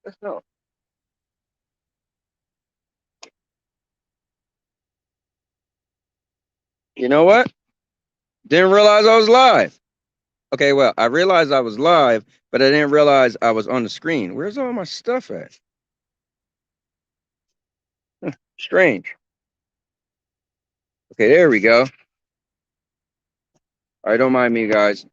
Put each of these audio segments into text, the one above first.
Let's go. You know what? Didn't realize I was live. Okay, well, I realized I was live, but I didn't realize I was on the screen. Where's all my stuff at? Strange. Okay, there we go. All right, don't mind me, guys.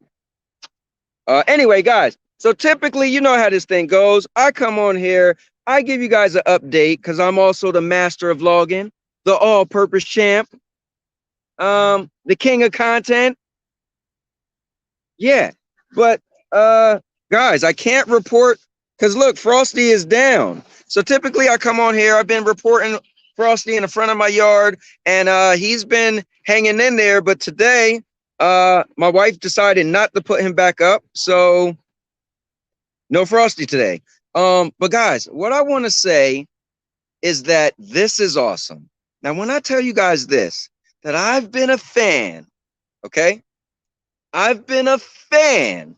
Anyway, guys, so typically, you know how this thing goes. I come on here, I give you guys an update because I'm also the master of logging, the all-purpose champ, the king of content. Yeah, but guys, I can't report because look, Frosty is down. So typically I come on here, I've been reporting Frosty in the front of my yard, and he's been hanging in there, but today my wife decided not to put him back up, so no Frosty today. But guys, what I want to say is that this is awesome. Now, when I tell you guys this, that I've been a fan, okay? I've been a fan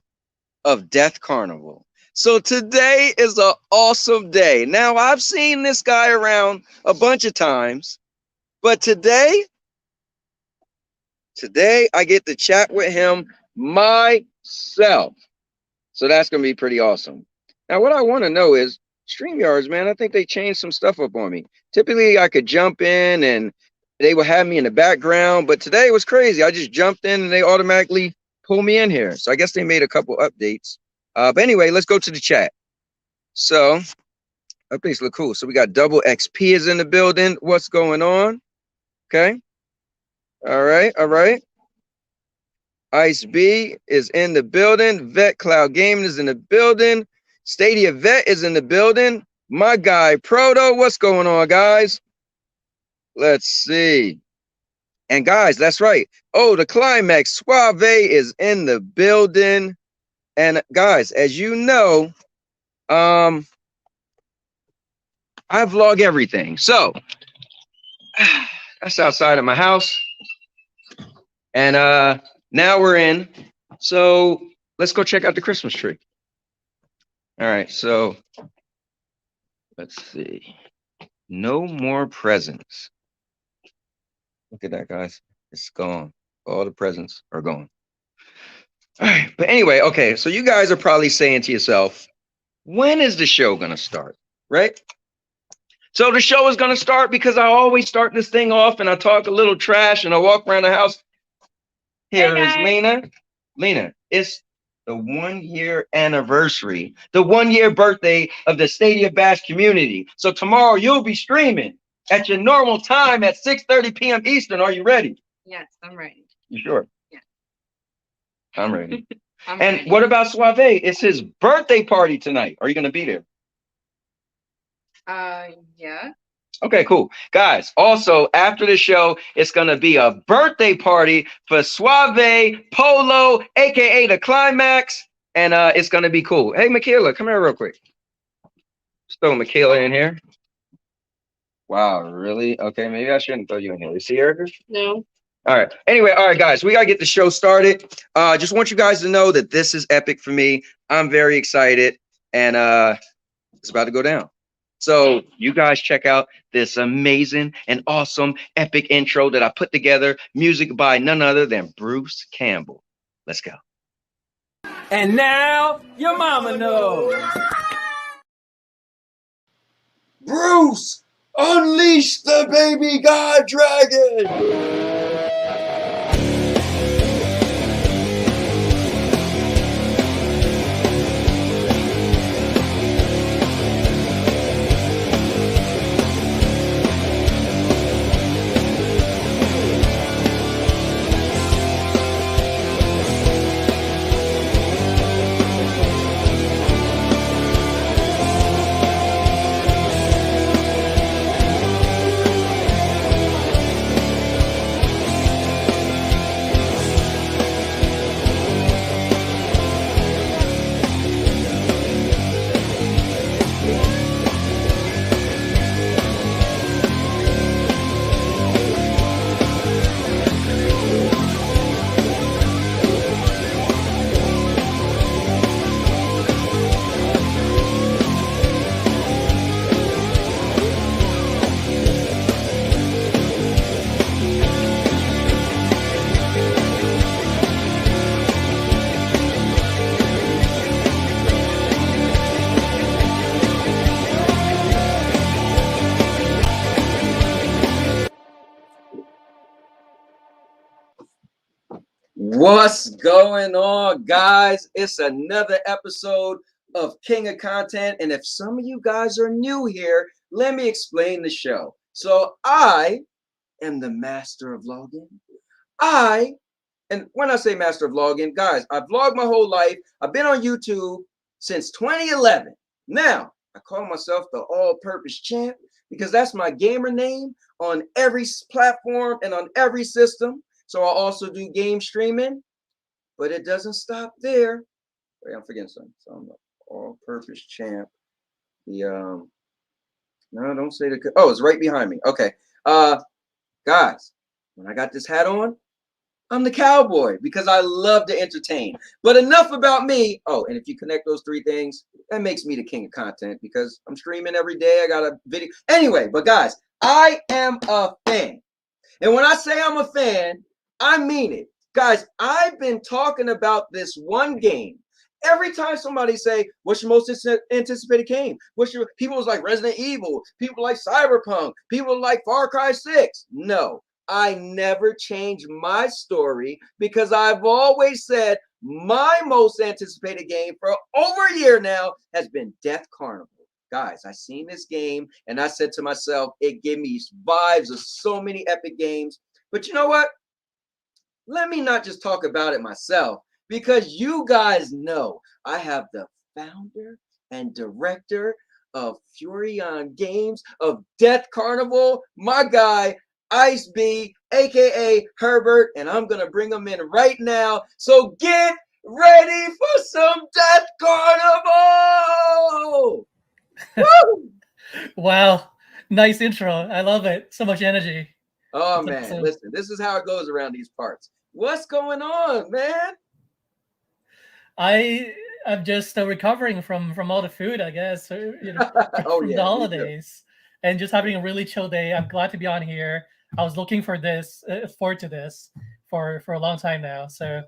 of Death Carnival. So today is an awesome day. Now, I've seen this guy around a bunch of times, but today I get to chat with him myself. So that's going to be pretty awesome. Now, what I want to know is, StreamYards, man, I think they changed some stuff up on me. Typically, I could jump in and they would have me in the background, but today was crazy. I just jumped in and they automatically pulled me in here. So I guess they made a couple updates. But anyway, let's go to the chat. So updates look cool. So we got Double XP is in the building. What's going on? Okay. All right. All right. Iceb is in the building. Vet Cloud Gaming is in the building. Stadia Vet is in the building. My guy Proto, what's going on, guys? Let's see. And guys, that's right. Oh, the climax Suave is in the building. And guys, as you know, I vlog everything. So that's outside of my house. And now we're in. So let's go check out the Christmas tree. All right, so let's see. No more presents. Look at that, guys. It's gone. All the presents are gone. All right, but anyway, okay, so you guys are probably saying to yourself, when is the show going to start, right? So the show is going to start because I always start this thing off and I talk a little trash and I walk around the house. Here is Lena. Lena, it's the 1 year anniversary, the 1 year birthday of the Stadia Bash community. So tomorrow you'll be streaming at your normal time at 6:30 p.m. Eastern. Are you ready? Yes, I'm ready. You sure? Yeah. I'm ready. I'm and ready. What about Suave? It's his birthday party tonight. Are you going to be there? Yeah. Okay, cool. Guys, also after the show, it's going to be a birthday party for Suave Polo, aka the Climax, and it's going to be cool. Hey, Michaela, come here real quick. Let's throw Michaela in here. Wow, really? Okay, maybe I shouldn't throw you in here. You see Erica? No. All right. Anyway, all right, guys, we got to get the show started. Just want you guys to know that this is epic for me. I'm very excited, and it's about to go down. So you guys check out this amazing and awesome epic intro that I put together. Music by none other than Bruce Campbell. Let's go. And now your mama knows. Bruce, unleash the baby god dragon. What's going on, guys? It's another episode of King of Content. And if some of you guys are new here, let me explain the show. So I am the master of vlogging. And when I say master of vlogging, guys, I've vlogged my whole life. I've been on YouTube since 2011. Now, I call myself the all-purpose champ because that's my gamer name on every platform and on every system. So I also do game streaming, but it doesn't stop there. Wait, I'm forgetting something. So I'm the all-purpose champ. No, don't say the. Oh, it's right behind me. Okay, guys, when I got this hat on, I'm the cowboy because I love to entertain. But enough about me. Oh, and if you connect those three things, that makes me the king of content because I'm streaming every day. I got a video. Anyway, but guys, I am a fan. And when I say I'm a fan, I mean it. Guys, I've been talking about this one game. Every time somebody say, what's your most anticipated game? People was like Resident Evil. People like Cyberpunk. People like Far Cry 6. No, I never change my story because I've always said my most anticipated game for over a year now has been Death Carnival. Guys, I seen this game and I said to myself, it gave me vibes of so many epic games. But you know what? Let me not just talk about it myself because you guys know I have the founder and director of Furion Games of Death Carnival, my guy, Iceb, aka Herbert, and I'm gonna bring him in right now. So get ready for some Death Carnival! Woo! Wow, nice intro. I love it. So much energy. Oh man, listen, this is how it goes around these parts. What's going on, man? I'm just recovering from all the food, I guess. From the holidays, and just having a really chill day. I'm glad to be on here. I was looking for this, forward to this for a long time now. So,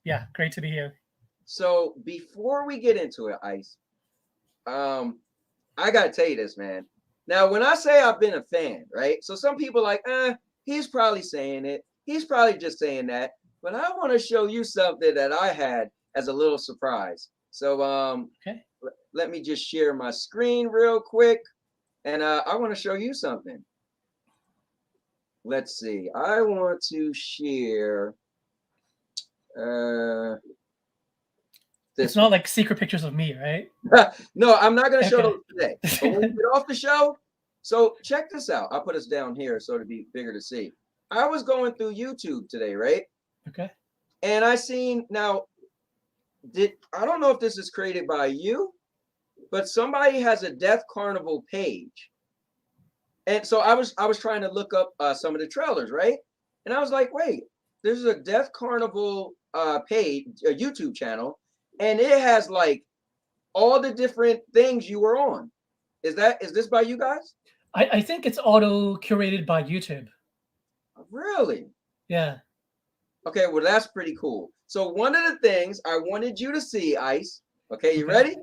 yeah, great to be here. So before we get into it, Ice, I gotta tell you this, man. Now, when I say I've been a fan, right? So some people are like, he's probably saying it. He's probably just saying that. But I want to show you something that I had as a little surprise. So Okay. Let me just share my screen real quick. And I want to show you something. Let's see. I want to share. It's not like secret pictures of me, right? No, I'm not going to show those today. But when we get off the show, so check this out. I'll put us down here so to be bigger to see. I was going through YouTube today, right? Okay. And I seen now. I don't know if this is created by you, but somebody has a Death Carnival page. And so I was trying to look up some of the trailers, right? And I was like, wait, there's a Death Carnival page, a YouTube channel, and it has like all the different things you were on. Is this by you guys? I think it's auto curated by YouTube. Really? Yeah. Okay, well, that's pretty cool. So one of the things I wanted you to see, Ice, okay, you ready?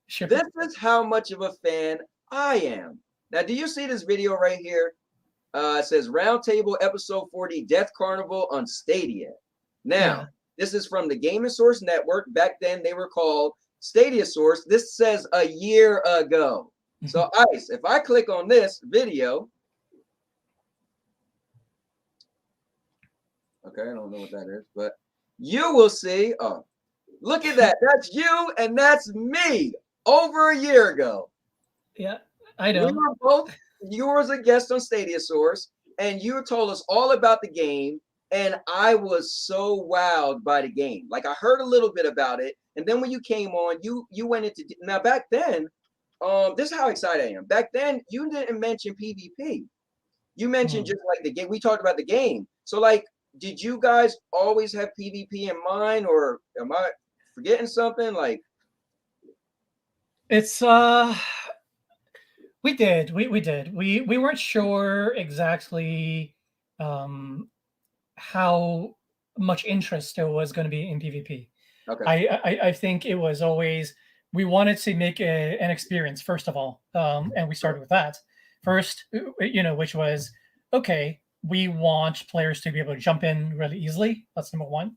Sure. This is how much of a fan I am. Now, do you see this video right here? It says Roundtable Episode 40 Death Carnival on Stadia. Now, This is from the Gaming Source Network. Back then, they were called Stadia Source. This says a year ago. So, Ice, if I click on this video, okay, I don't know what that is, but you will see, oh, look at that. That's you and that's me over a year ago. Yeah, I know. We were both, you were a guest on Stadia Source, and you told us all about the game, and I was so wowed by the game. Like, I heard a little bit about it, and then when you came on, you went into, now back then, this is how excited I am. Back then, you didn't mention PvP. You mentioned just like the game. We talked about the game. So, like, did you guys always have PvP in mind, or am I forgetting something? Like, it's we did. We weren't sure exactly how much interest there was going to be in PvP. Okay. I think it was always we wanted to make an experience first of all, and we started with that first, which was okay. we want players to be able to jump in really easily. That's number one.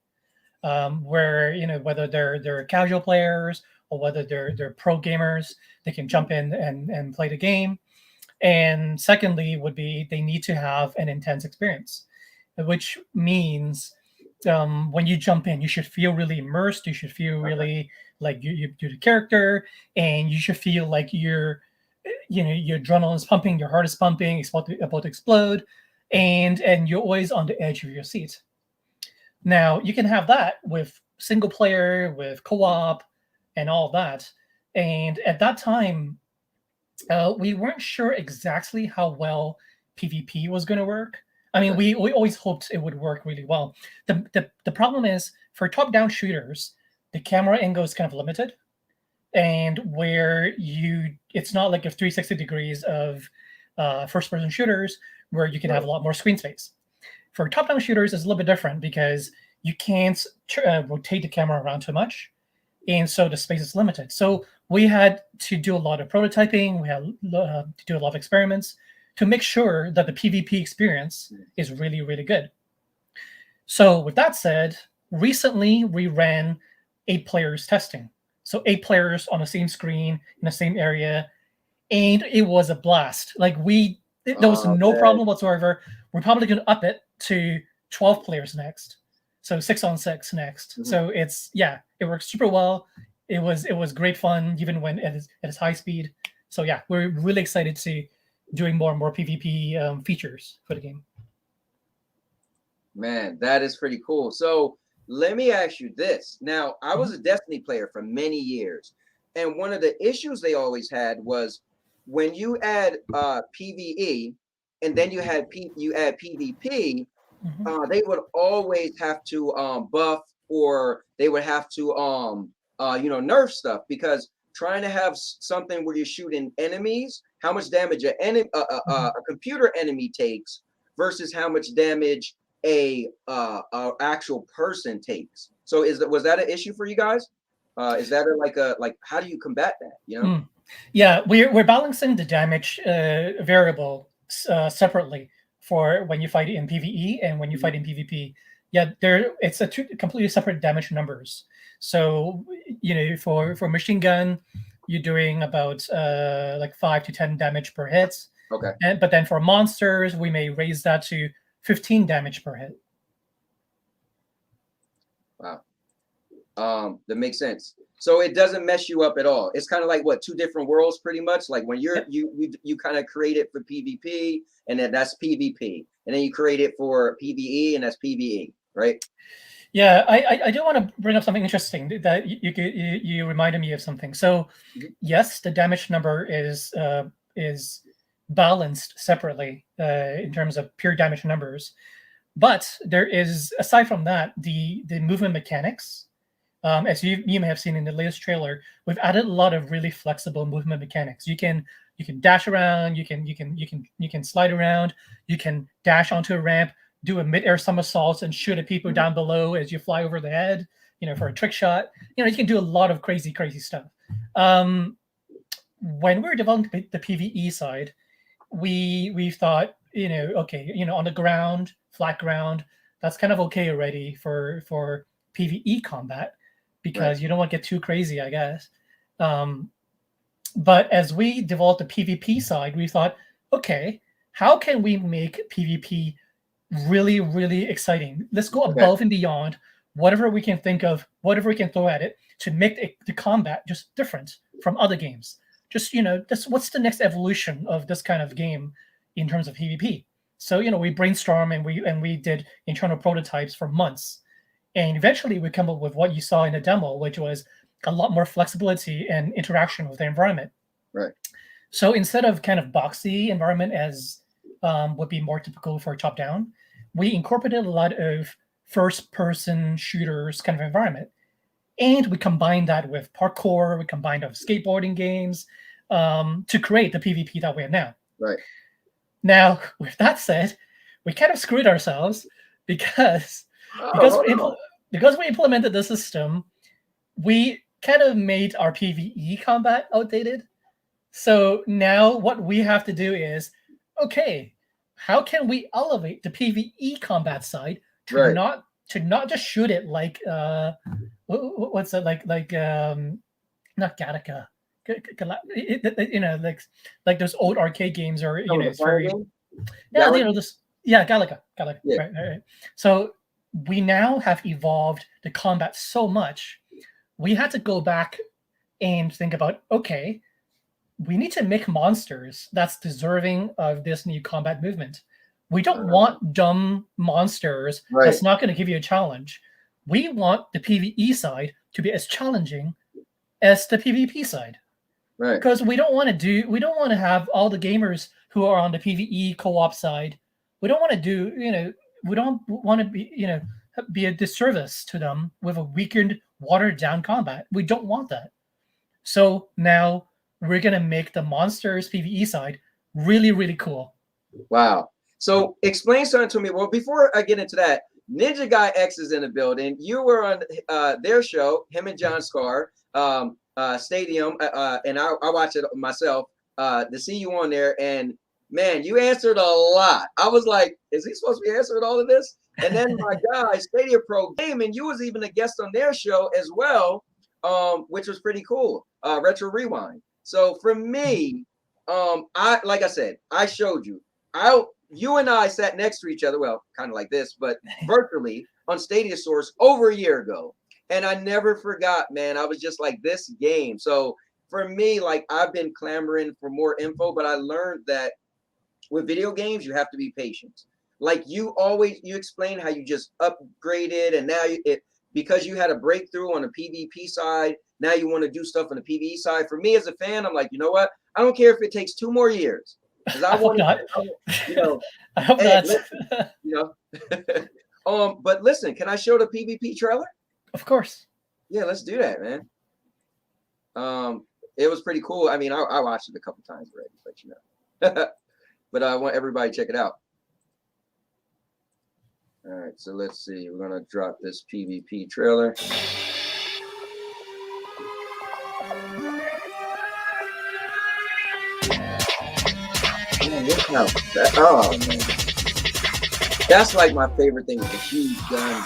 Where, you know, whether they're casual players or whether they're pro gamers, they can jump in and play the game. And secondly would be they need to have an intense experience, which means when you jump in, you should feel really immersed. You should feel really like you're the character, and you should feel like you're, you know, your adrenaline is pumping, your heart is pumping, it's about to explode, and you're always on the edge of your seat. Now, you can have that with single player, with co-op, and all that. And at that time, we weren't sure exactly how well PvP was going to work. I mean, we always hoped it would work really well. The problem is, for top-down shooters, the camera angle is kind of limited. And where it's not like a 360 degrees of first-person shooters where you can have a lot more screen space. For top-down shooters, it's a little bit different because you can't rotate the camera around too much, and so the space is limited. So we had to do a lot of prototyping. We had to do a lot of experiments to make sure that the PvP experience is really, really good. So with that said, recently we ran 8 players testing. So 8 players on the same screen in the same area, and it was a blast. Like there was no problem whatsoever. We're probably going to up it to 12 players next, so 6-on-6 next. So it works super well. It was great fun even when at its high speed. So yeah, we're really excited to doing more and more PvP features for the game. Man, that is pretty cool. So let me ask you this. Now, I was a Destiny player for many years, and one of the issues they always had was when you add PvE and then you add PvP, they would always have to buff, or they would have to nerf stuff, because trying to have something where you're shooting enemies, how much damage a computer enemy takes versus how much damage a actual person takes. So was that an issue for you guys? Is that like how do you combat that? You know? Yeah, we're balancing the damage variable separately for when you fight in PvE and when you fight in PvP. Yeah, it's a 2 completely separate damage numbers. So, you know, for machine gun, you're doing about like 5 to 10 damage per hit. Okay. But then for monsters, we may raise that to 15 damage per hit. Wow. That makes sense. So it doesn't mess you up at all. It's kind of like 2 different worlds, pretty much. Like when you kind of create it for PvP, and then that's PvP, and then you create it for PvE, and that's PvE, right? Yeah, I do want to bring up something interesting that you reminded me of something. So yes, the damage number is balanced separately in terms of pure damage numbers, but there is, aside from that, the movement mechanics. As you may have seen in the latest trailer, we've added a lot of really flexible movement mechanics. You can dash around, you can slide around, you can dash onto a ramp, do a mid-air somersault and shoot at people down below as you fly over the head, you know, for a trick shot. You know, you can do a lot of crazy stuff. When we were developing the PvE side, we thought, you know, okay, you know, on the ground, flat ground, that's kind of okay already for PvE combat, because you don't want to get too crazy, I guess. But as we developed the PvP side, we thought, okay, how can we make PvP really, really exciting? Let's go above and beyond whatever we can think of, whatever we can throw at it to make the combat just different from other games. Just, you know, what's the next evolution of this kind of game in terms of PvP? So, you know, we brainstormed and we did internal prototypes for months. And eventually we come up with what you saw in the demo, which was a lot more flexibility and interaction with the environment. Right. So instead of kind of boxy environment as would be more typical for top-down, we incorporated a lot of first-person shooters kind of environment. And we combined that with parkour, we combined it with skateboarding games to create the PvP that we have now. Right. Now, with that said, we kind of screwed ourselves because we implemented the system, we kind of made our PvE combat outdated. So now what we have to do is, okay, how can we elevate the PvE combat side to Right. not just shoot it like what's that like not Gattaca, you know, like those old arcade games, or you Oh, know, the it's fire very game? yeah, That you know, one? this yeah, Galaga, Yeah. right. So we now have evolved the combat so much. We had to go back and think about, okay, we need to make monsters that's deserving of this new combat movement. We don't want dumb monsters Right. that's not going to give you a challenge. We want the PvE side to be as challenging as the PvP side. Right. Because we don't want to have all the gamers who are on the PvE co-op side. We don't want to do, you know, we don't want to be, you know, be a disservice to them with a weakened, watered down combat. We don't want that. So now we're gonna make the monsters PvE side really, really cool. Wow. So explain something to me. Well, before I get into that, Ninja Guy X is in the building. You were on their show, him and John Scar, Stadium, and I watched it myself to see you on there. And man, you answered a lot. I was like, is he supposed to be answering all of this? And then my guy, Stadia Pro Gaming, you was even a guest on their show as well, which was pretty cool. Retro Rewind. So for me, I like I said, I showed you. You and I sat next to each other, well, kind of like this, but virtually on Stadia Source over a year ago. And I never forgot, man. I was just like, this game. So for me, like, I've been clamoring for more info, but I learned that with video games, you have to be patient. Like you explain how you just upgraded, and now because you had a breakthrough on the PvP side, now you want to do stuff on the PvE side. For me as a fan, I'm like, you know what? I don't care if it takes 2 more years. Because I want to, you know, I hope hey, not. listen, you know. But listen, can I show the PvP trailer? Of course. Yeah, let's do that, man. It was pretty cool. I mean, I watched it a couple times already, but you know. But I want everybody to check it out. All right, so let's see. We're gonna drop this PvP trailer. Man, look how oh man. That's like my favorite thing with the huge guns.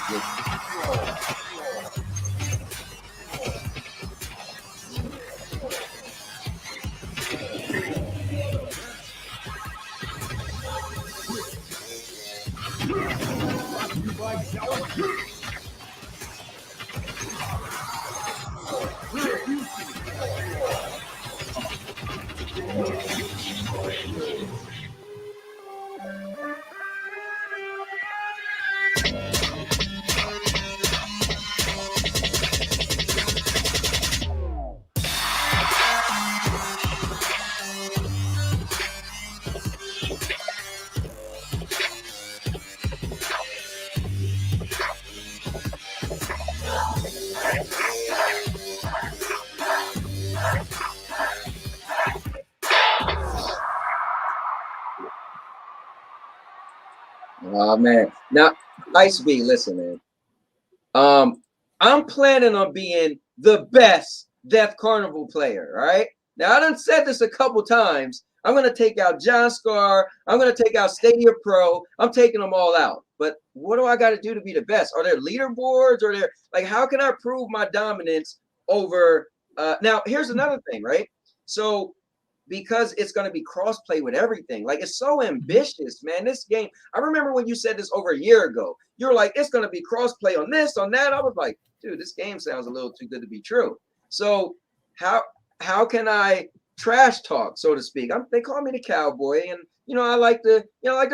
Oh man. Now, Iceb, listen, man. I'm planning on being the best Death Carnival player, all right? Now, I done said this a couple times. I'm gonna take out John Scar, I'm gonna take out Stadia Pro, I'm taking them all out. But what do I gotta do to be the best? Are there leaderboards? Or there like how can I prove my dominance over now here's another thing, right? So because it's going to be cross-play with everything. Like, it's so ambitious, man. This game, I remember when you said this over a year ago. You were like, it's going to be cross-play on this, on that. I was like, dude, this game sounds a little too good to be true. So how can I trash talk, so to speak? They call me the cowboy, and you know I like to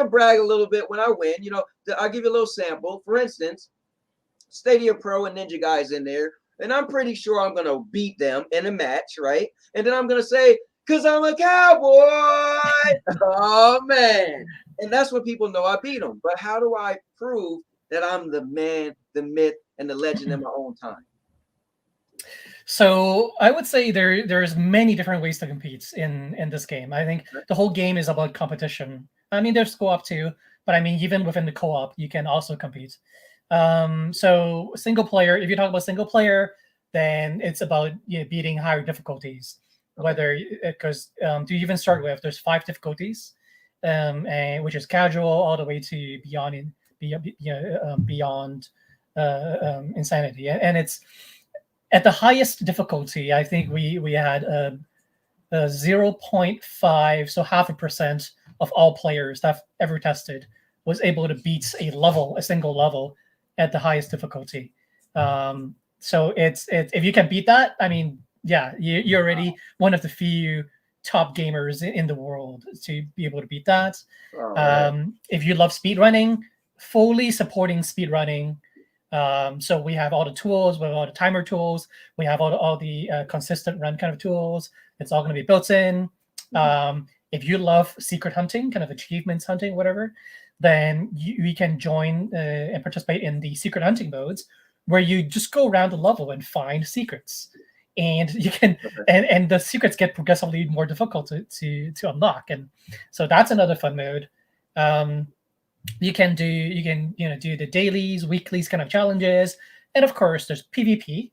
brag a little bit when I win. You know, I'll give you a little sample. For instance, Stadia Pro and Ninja Guy's in there, and I'm pretty sure I'm going to beat them in a match, right? And then I'm going to say, because I'm a cowboy. Oh, man. And that's when people know I beat them. But how do I prove that I'm the man, the myth, and the legend in my own time? So I would say there's many different ways to compete in this game. I think the whole game is about competition. I mean, there's co-op too, but I mean, even within the co-op, you can also compete. So single player, if you talk about single player, then it's about beating higher difficulties. Whether because to even start with, there's 5 difficulties. and which is casual, all the way to beyond insanity, and it's at the highest difficulty. I think we had 0.5, so 0.5% of all players that I've ever tested was able to beat a single level at the highest difficulty. So it's if you can beat that, I mean, yeah, you're already one of the few top gamers in the world to be able to beat that. If you love speedrunning, fully supporting speedrunning. So we have all the tools, we have all the timer tools, we have all the consistent run kind of tools. It's all going to be built in. If you love secret hunting, kind of achievements hunting, whatever, then you can join and participate in the secret hunting modes, where you just go around the level and find secrets, and you can and the secrets get progressively more difficult to unlock, and so that's another fun mode. You can do the dailies, weeklies kind of challenges, and of course there's PvP.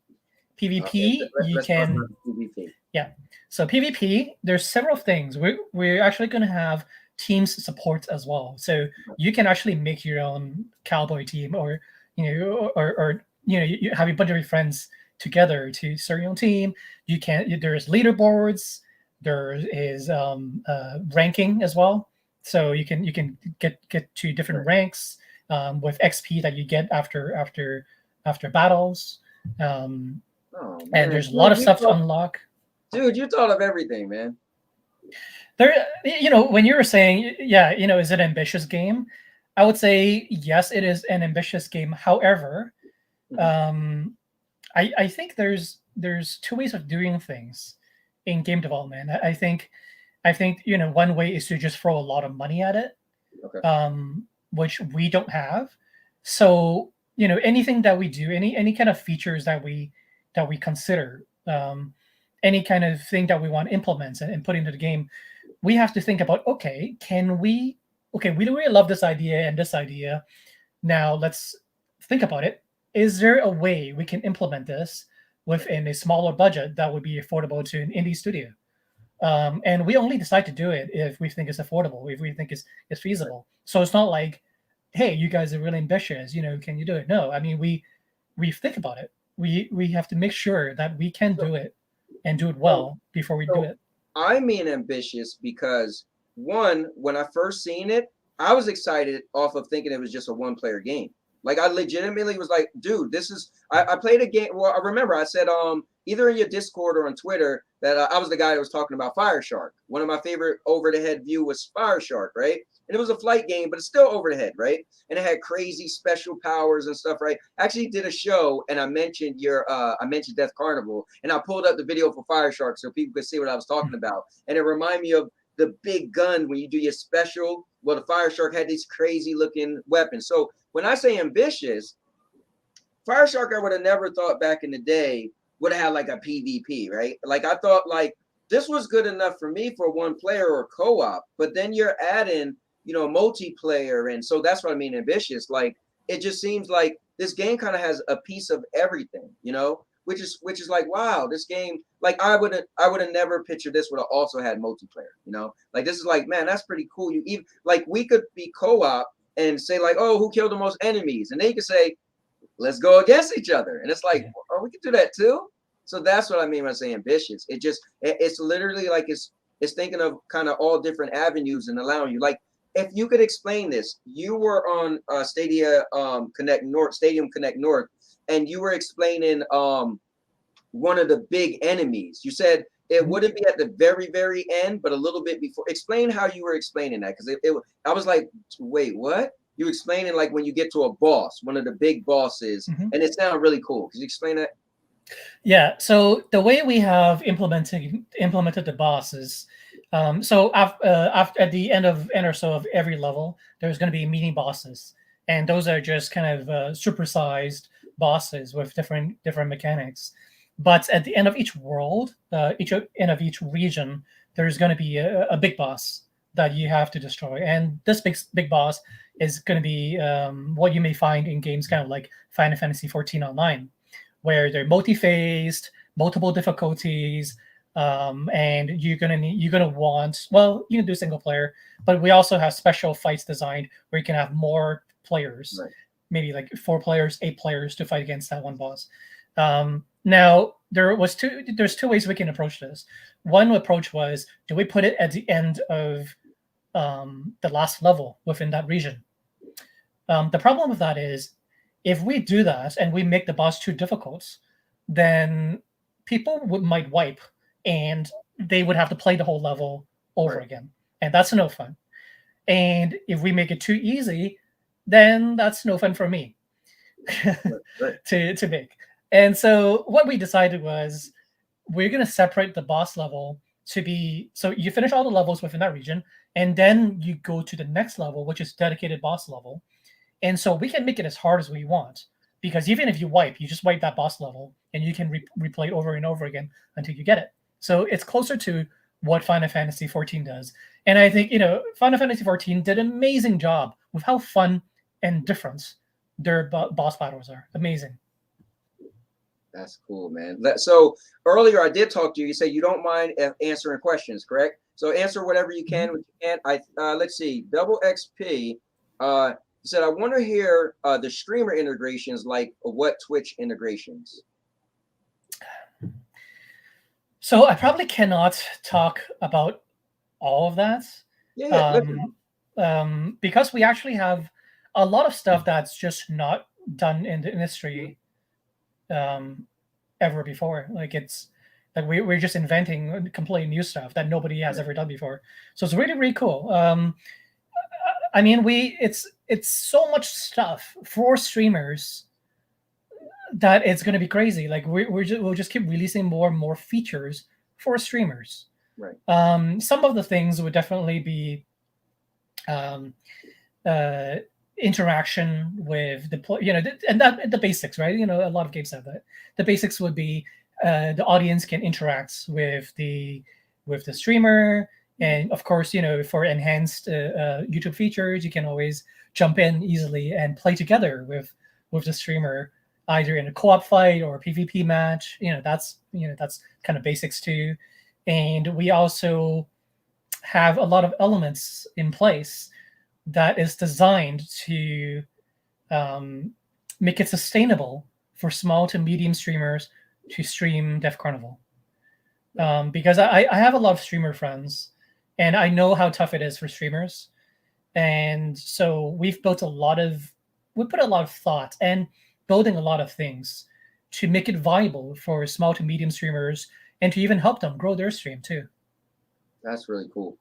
Yeah. So PvP, there's several things. We're actually going to have teams support as well. So you can actually make your own cowboy team, or you have a bunch of your friends together to start your own team. There's leaderboards. There is ranking as well. So you can get to different ranks with XP that you get after battles. And there's a lot of stuff to unlock. Dude, you thought of everything, man. There, when you were saying, is it an ambitious game? I would say yes, it is an ambitious game. However, I think there's two ways of doing things in game development. I think one way is to just throw a lot of money at it, which we don't have. So anything that we do, any kind of features that we consider, any kind of thing that we want to implement and put into the game, we have to think about, we really love this idea and this idea. Now let's think about it. Is there a way we can implement this within a smaller budget that would be affordable to an indie studio? And we only decide to do it if we think it's affordable, if we think it's feasible. So it's not like, hey, you guys are really ambitious, can you do it? No, I mean, we think about it. We have to make sure that we can do it and do it well before we do it. I mean ambitious because, one, when I first seen it, I was excited off of thinking it was just a one-player game. Like, I legitimately was like, dude, this is, I played a game. Well, I remember I said, either in your Discord or on Twitter, that I was the guy that was talking about Fire Shark. One of my favorite over-the-head view was Fire Shark, right? And it was a flight game, but it's still over the head, right? And it had crazy special powers and stuff, right? I actually did a show, and I mentioned Death Carnival, and I pulled up the video for Fire Shark so people could see what I was talking about. And it reminded me of the big gun when you do your special. Well, the Fire Shark had these crazy looking weapons. So when I say ambitious, Fire Shark, I would have never thought back in the day would have had like a PvP, right? Like, I thought like this was good enough for me for one player or co-op, but then you're adding, multiplayer. And so that's what I mean ambitious. Like, it just seems like this game kind of has a piece of everything, which is like, wow, this game, like I would have never pictured this would have also had multiplayer, like this is like, man, that's pretty cool. You even like, we could be co-op and say like, oh, who killed the most enemies? And they could say, let's go against each other. And it's like, oh, we could do that too. So that's what I mean when I say ambitious. It's literally like, it's thinking of kind of all different avenues and allowing you, like, if you could explain this, you were on Stadium Connect North, and you were explaining one of the big enemies. You said it wouldn't be at the very, very end, but a little bit before. Explain how you were explaining that, because I was like, wait, what? You explaining like when you get to a boss, one of the big bosses, and it sounded really cool. Could you explain that? Yeah. So the way we have implemented the bosses. So after at the end or so of every level, there's going to be mini bosses, and those are just kind of supersized bosses with different mechanics. But at the end of each world, end of each region, there's going to be a big boss that you have to destroy, and this big boss is going to be what you may find in games kind of like Final Fantasy XIV Online, where they're multi-phased, multiple difficulties. and you're gonna want, well, you can do single player, but we also have special fights designed where you can have more players, Right. maybe like 4 players, 8 players to fight against that one boss. Now there's two ways we can approach this. One approach was, do we put it at the end of the last level within that region? The problem with that is, if we do that and we make the boss too difficult, then people might wipe, and they would have to play the whole level over again, and that's no fun. And if we make it too easy, then that's no fun for me to make. And so what we decided was, we're going to separate the boss level to be, so you finish all the levels within that region, and then you go to the next level, which is dedicated boss level. And so we can make it as hard as we want, because even if you wipe, you just wipe that boss level, and you can replay it over and over again until you get it. So it's closer to what Final Fantasy XIV does. And I think, Final Fantasy XIV did an amazing job with how fun and different their boss battles are. Amazing. That's cool, man. So earlier I did talk to you. You say you don't mind answering questions, correct? So answer whatever you can. Let's see. Double XP. You said, I want to hear the streamer integrations, like what Twitch integrations. So I probably cannot talk about all of that. Because we actually have a lot of stuff that's just not done in the industry ever before. Like, it's like we're just inventing completely new stuff that nobody has ever done before. So it's really, really cool. I mean, it's so much stuff for streamers that it's going to be crazy. Like, we'll just keep releasing more and more features for streamers. Right. Some of the things would definitely be interaction with the and that the basics, right? A lot of games have that. The basics would be the audience can interact with the streamer, and of course, for enhanced YouTube features, you can always jump in easily and play together with the streamer, either in a co-op fight or a PvP match. That's kind of basics too. And we also have a lot of elements in place that is designed to make it sustainable for small to medium streamers to stream Death Carnival. Because I have a lot of streamer friends, and I know how tough it is for streamers. And so we've put a lot of thought and building a lot of things to make it viable for small to medium streamers, and to even help them grow their stream too. That's really cool.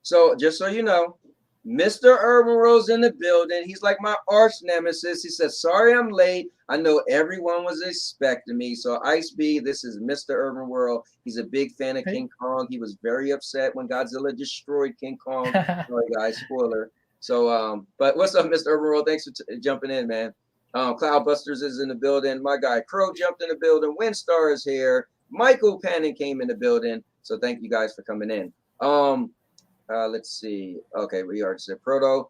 So just so you know, Mr. Urban Rose in the building. He's like my arch nemesis. He says, sorry I'm late. I know everyone was expecting me. So Iceb, this is Mr. Urban World. He's a big fan of King Kong. He was very upset when Godzilla destroyed King Kong. Sorry guys, spoiler. So, but what's up, Mr. Urban World? Thanks for jumping in, man. Cloudbusters is in the building. My guy Crow jumped in the building. Windstar is here. Michael Pannon came in the building. So thank you guys for coming in. Let's see. Okay, we already said Proto.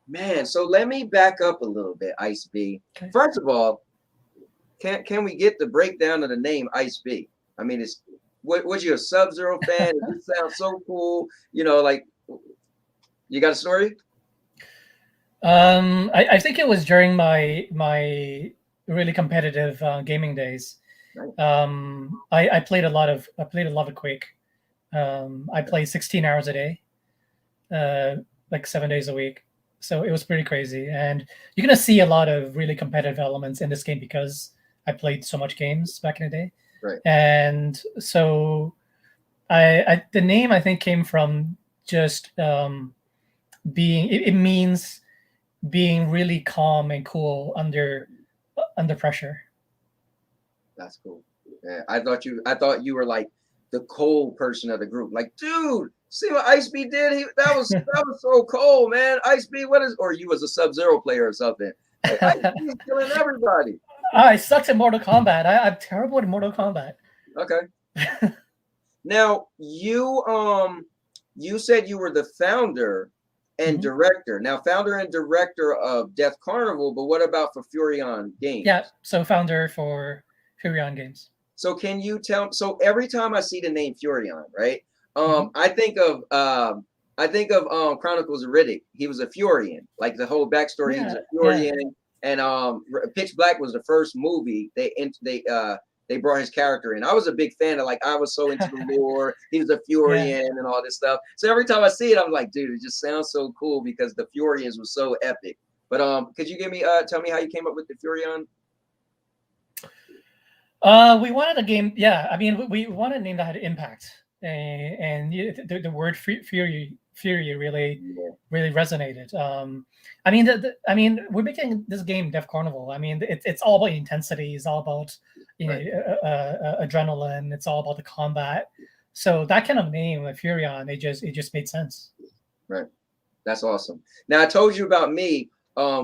Man, so let me back up a little bit, Iceb. Okay. First of all, can we get the breakdown of the name Iceb? I mean, was you a Sub-Zero fan? It sounds so cool. Like, you got a story? I think it was during my really competitive gaming days. Right. I played a lot of Quake. I played 16 hours a day, like 7 days a week. So it was pretty crazy. And you're going to see a lot of really competitive elements in this game because I played so much games back in the day. Right. And so the name, I think, came from just it means being really calm and cool under pressure. That's cool. Yeah, I thought you were like the cold person of the group. Like, dude, see what Iceb did? That was so cold, man. Iceb, or you was a Sub-Zero player or something? Like, Iceb's killing everybody. I sucked at Mortal Kombat. I'm terrible at Mortal Kombat. Okay. Now you said you were the founder and director. Now, founder and director of Death Carnival, but what about for Furion Games? Yeah, so founder for Furion Games. So can you tell? So every time I see the name Furion, right? Mhm. I think of Chronicles of Riddick. He was a Furion. Like the whole backstory, he was Yeah, a yeah, Furion. And Pitch Black was the first movie they brought his character in. I was a big fan of, like, I was so into the lore. He was a yeah. Furion and all this stuff. So every time I see it, I'm like, dude, it just sounds so cool because the Furions was so epic. But could you tell me how you came up with the Furion? We wanted a game. Yeah, I mean, we wanted a name that had impact, and the word fury really Yeah. really resonated. I mean, I mean, we're making this game Dev Carnival. I mean, it's all about intensity. It's all about Right. adrenaline. It's all about the combat. So that kind of name, Furion, it just made sense. Right. That's awesome. Now I told you about me.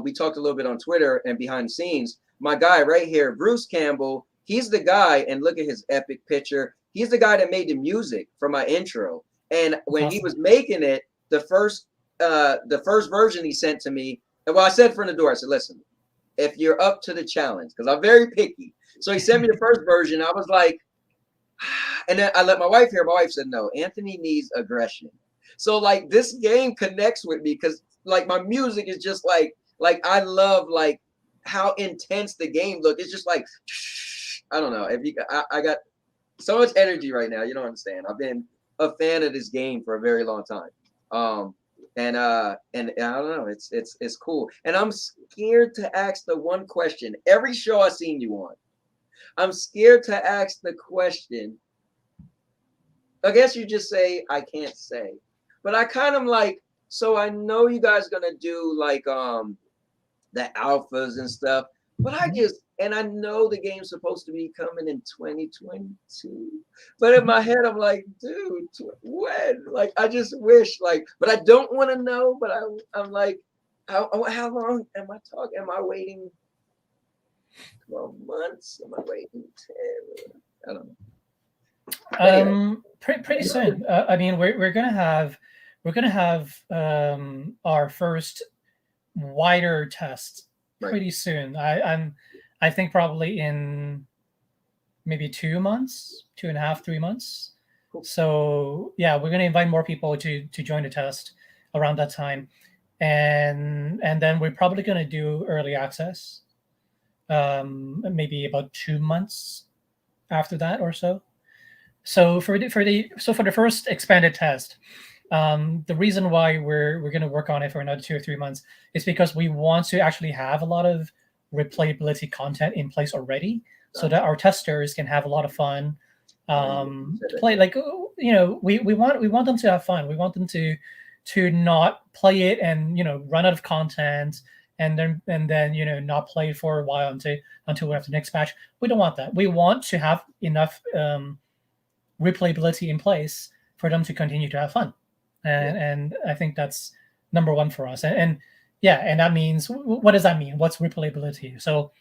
We talked a little bit on Twitter and behind the scenes. My guy right here, Bruce Campbell, he's the guy, and look at his epic picture. He's the guy that made the music for my intro. And when he Awesome. was making it, the first version he sent to me, and well, I said from the door, I said, listen, if you're up to the challenge, because I'm very picky. So he sent me the first version. I was like, and then I let my wife hear. My wife said, no, Anthony needs aggression. So like this game connects with me because like my music is just like I love like how intense the game look. It's just like I don't know if you I got so much energy right now. You don't understand. I've been a fan of this game for a very long time. And I don't know. It's cool. And I'm scared to ask the one question. Every show I've seen you on, I'm scared to ask the question. I guess you just say I can't say. But I kind of like, so I know you guys gonna do like the alphas and stuff, but I just, and I know the game's supposed to be coming in 2022, but in my head I'm like, dude, when? Like I just wish, like, but I don't want to know. But I'm like, how long am I talking? Am I waiting 12 months? Am I waiting 10? I don't know. Pretty soon. I mean, we're gonna have our first wider test pretty soon. I think probably in maybe 2 months, 2.5, 3 months. Cool. So yeah, we're gonna invite more people to join the test around that time, and then we're probably gonna do early access, maybe about 2 months after that or so. So for the first expanded test, the reason why we're going to work on it for another 2 or 3 months is because we want to actually have a lot of replayability content in place already, so that our testers can have a lot of fun to play. Like we want them to have fun. We want them to not play it and run out of content and then not play for a while until we have the next patch. We don't want that. We want to have enough replayability in place for them to continue to have fun, and I think that's number one for us. And that means, what does that mean? What's replayability? So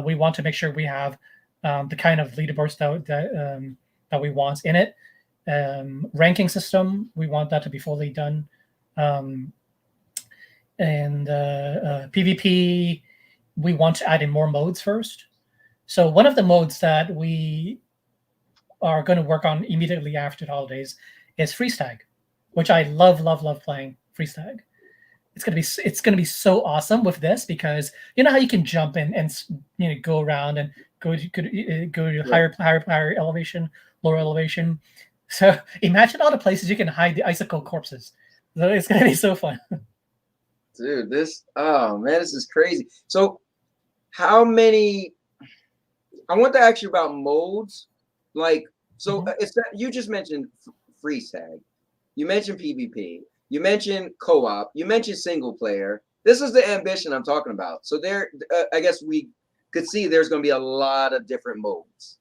we want to make sure we have the kind of leaderboards that we want in it. Ranking system, we want that to be fully done, and PvP, we want to add in more modes first. So one of the modes that we are going to work on immediately after the holidays is freeze tag, which I love playing freeze tag. It's gonna be so awesome with this, because you know how you can jump in and go around and go to higher elevation, lower elevation. So imagine all the places you can hide the icicle corpses. So it's gonna be so fun. Dude, oh man, this is crazy. So how many, I want to ask you about modes. Like, so it's that you just mentioned freeze tag, you mentioned PvP, you mentioned co-op, you mentioned single player. This is the ambition I'm talking about. So there, I guess we could see there's going to be a lot of different modes.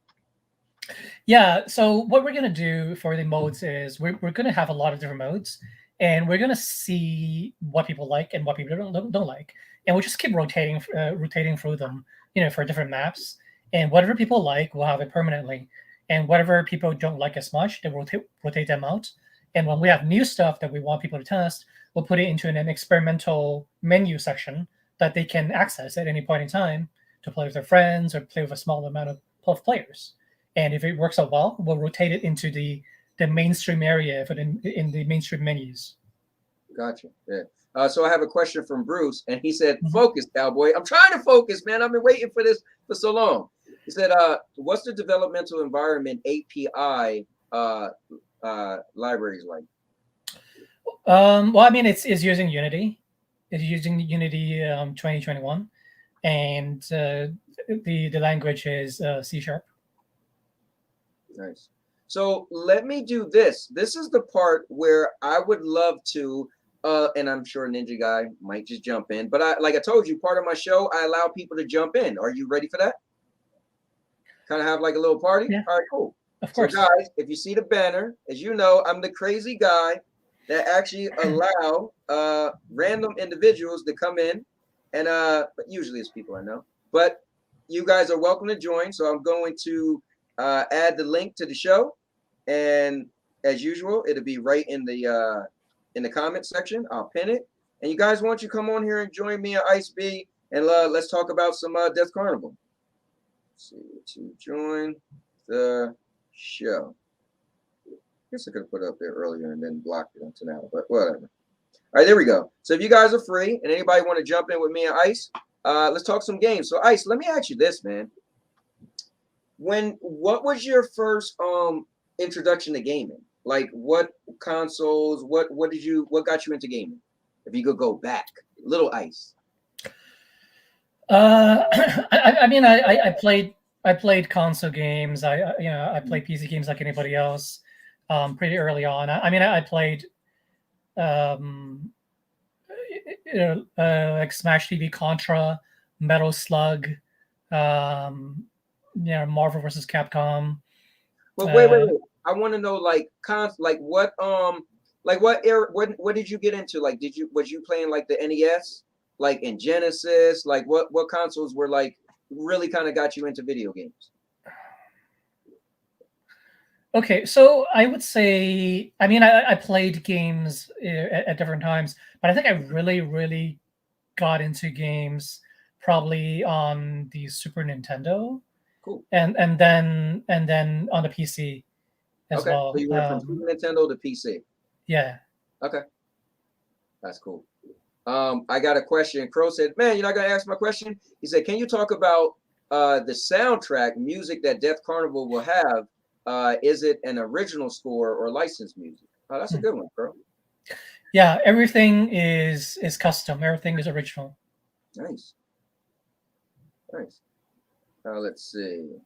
Yeah. So what we're going to do for the modes is we're going to have a lot of different modes, and we're going to see what people like and what people don't like, and we'll just keep rotating through them, for different maps. And whatever people like, we'll have it permanently. And whatever people don't like as much, then we'll rotate them out. And when we have new stuff that we want people to test, we'll put it into an experimental menu section that they can access at any point in time to play with their friends or play with a small amount of players. and if it works out well, we'll rotate it into the mainstream area for in the mainstream menus. Gotcha. Yeah. So I have a question from Bruce, and he said, "Focus, cowboy. I'm trying to focus, man. I've been waiting for this for so long." He said, "What's the developmental environment API libraries like?" Well, I mean, it's using Unity. It's using Unity 2021, and the language is C#. Nice. So let me do this. This is the part where I would love to, and I'm sure Ninja Guy might just jump in. But like I told you, part of my show, I allow people to jump in. Are you ready for that? Kind of have like a little party? Yeah. All right, cool. Of course. So guys, if you see the banner, as you know, I'm the crazy guy that actually allow random individuals to come in, and but usually it's people I know. But you guys are welcome to join. So I'm going to add the link to the show, and as usual, it'll be right in the comment section. I'll pin it, and you guys, why don't you come on here and join me and Iceb, and let's talk about some Death Carnival. Let's see, to join the show. I guess I could have put it up there earlier and then blocked it until now, but whatever. All right, there we go. So if you guys are free and anybody want to jump in with me and Ice, let's talk some games. So Ice, let me ask you this, man. What was your first introduction to gaming? Like what consoles, what got you into gaming? If you could go back, little Ice. I mean, I played console games. I played PC games like anybody else. Pretty early on. I mean, I played, like Smash TV, Contra, Metal Slug, Marvel vs. Capcom. But wait. I want to know like what era? What did you get into? Like, was you playing like the NES, like in Genesis? Like what consoles were like really kind of got you into video games? Okay, so I would say, I mean, I played games at different times, but I think I really got into games probably on the Super Nintendo. Cool. And then on the PC as well. So you went from Super Nintendo to PC. Yeah. Okay. That's cool. I got a question. Crow said, "Man, you're not gonna ask my question?" He said, "Can you talk about the soundtrack music that Death Carnival will have? Is it an original score or licensed music?" Oh, that's a good one, bro. Yeah, everything is custom. Everything is original. Nice. Let's see.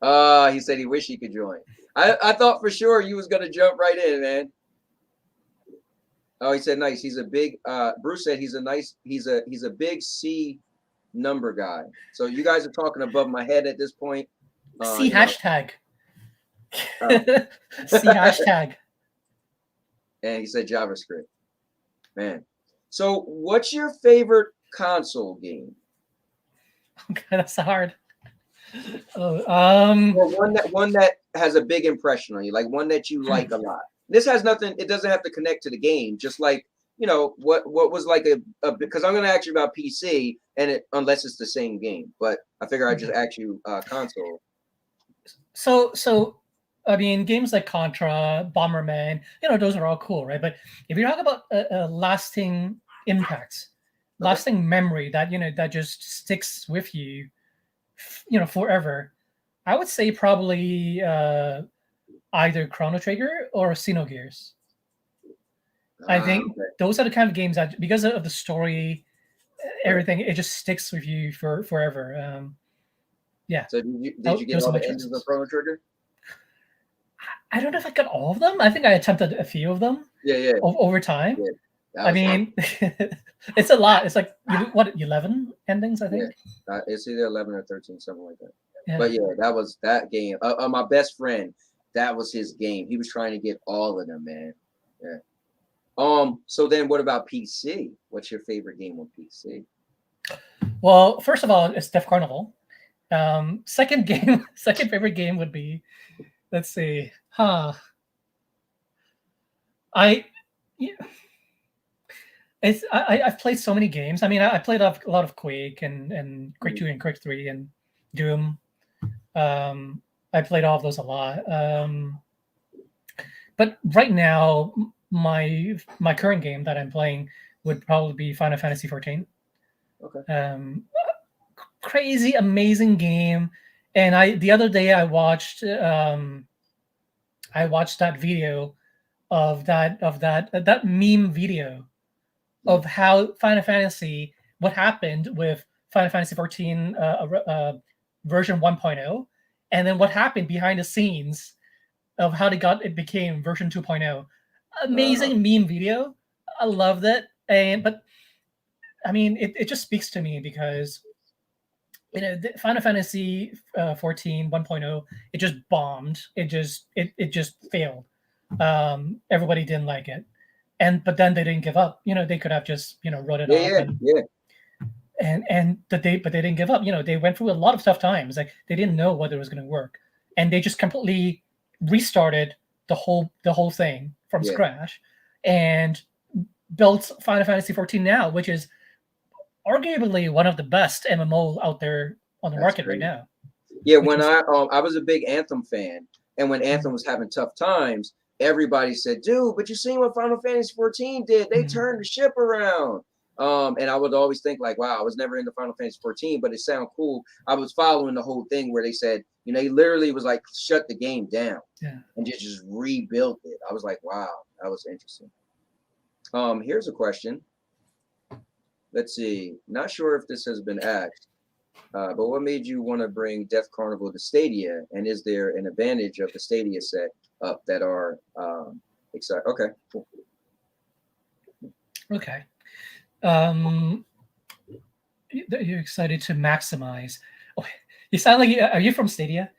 He said he wished he could join. I thought for sure you was gonna jump right in, man. Oh, he said nice. He's a big. Bruce said he's a big C number guy. So you guys are talking above my head at this point. C hashtag. C hashtag. And he said JavaScript. Man. So what's your favorite console game? Okay, that's hard. Or one that has a big impression on you, like one that you like a lot. This has nothing, it doesn't have to connect to the game, just like, what was like because I'm going to ask you about PC, and unless it's the same game, but I figure I'd just ask you console. So I mean, games like Contra, Bomberman, those are all cool, right? But if you talk about a lasting impact, lasting memory that that just sticks with you, forever, I would say probably either Chrono Trigger or Xenogears. I think those are the kind of games that, because of the story, everything, it just sticks with you forever. Yeah. So did you get all the endings of Chrono Trigger? I don't know if I got all of them. I think I attempted a few of them. Yeah. Over time. Yeah, I mean, it's a lot. It's like 11 endings, I think. Yeah. It's either 11 or 13, something like that. Yeah. But yeah, that was that game. My best friend, that was his game. He was trying to get all of them, man. Yeah. So then what about PC? What's your favorite game on PC? Well, first of all, it's Death Carnival. Second favorite game would be, let's see. I've played so many games. I mean, I played a lot of Quake and Quake 2 and Quake 3 and Doom. I played all of those a lot. But right now, my current game that I'm playing would probably be Final Fantasy 14. Okay. Crazy, amazing game. And the other day I watched that video of that meme video of how Final Fantasy, what happened with Final Fantasy 14 version 1.0, and then what happened behind the scenes of how it became version 2.0. Amazing meme video. I loved it. But I mean, it just speaks to me because Final Fantasy 14 1.0, it just bombed. It just failed. Everybody didn't like it, but then they didn't give up. They could have just wrote it off. But they didn't give up. They went through a lot of tough times. Like they didn't know whether it was going to work, and they just completely restarted the whole thing from scratch, and built Final Fantasy 14 now, which is arguably one of the best MMO out there on the market right now. Yeah, when I was a big Anthem fan, and when Anthem was having tough times, everybody said, "Dude, but you seen what Final Fantasy 14 did? They turned the ship around." And I would always think like, wow, I was never into Final Fantasy 14, but it sounded cool. I was following the whole thing where they said, he literally was like, shut the game down and just rebuilt it. I was like, wow, that was interesting. Here's a question. Let's see. Not sure if this has been asked, but what made you want to bring Death Carnival to Stadia? And is there an advantage of the Stadia set up that are excited? Okay, cool. Okay. You're excited to maximize. Oh, you sound like are you from Stadia?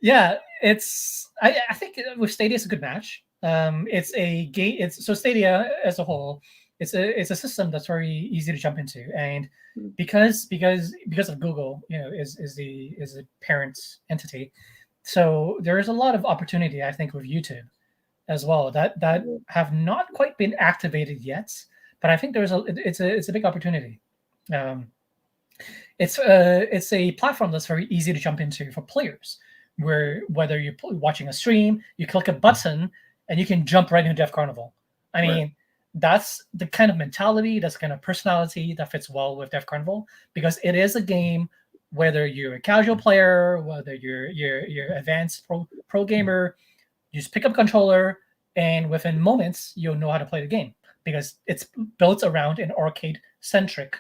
Yeah, it's I think with Stadia it's a good match. It's a game. So Stadia as a whole, it's a system that's very easy to jump into, and because of Google, is the parent entity. So there is a lot of opportunity, I think, with YouTube as well that have not quite been activated yet, but I think it's a big opportunity. It's a platform that's very easy to jump into for players, where whether you're watching a stream, you click a button and you can jump right into Death Carnival. I mean, that's the kind of mentality, that's the kind of personality that fits well with Death Carnival, because it is a game, whether you're a casual player, whether you're advanced pro gamer, you just pick up a controller, and within moments, you'll know how to play the game because it's built around an arcade-centric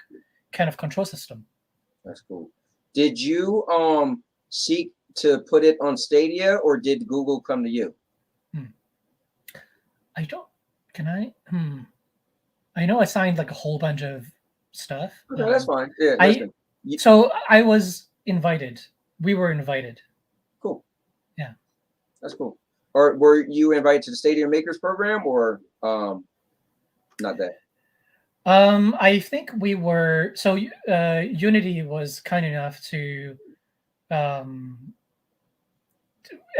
kind of control system. That's cool. Did you seek to put it on Stadia, or did Google come to you? I don't. Can I? I know I signed like a whole bunch of stuff. Okay, that's fine. Yeah. So I was invited. We were invited. Cool. Yeah. That's cool. Or were you invited to the Stadia Makers program, or not that? I think we were. So Unity was kind enough to.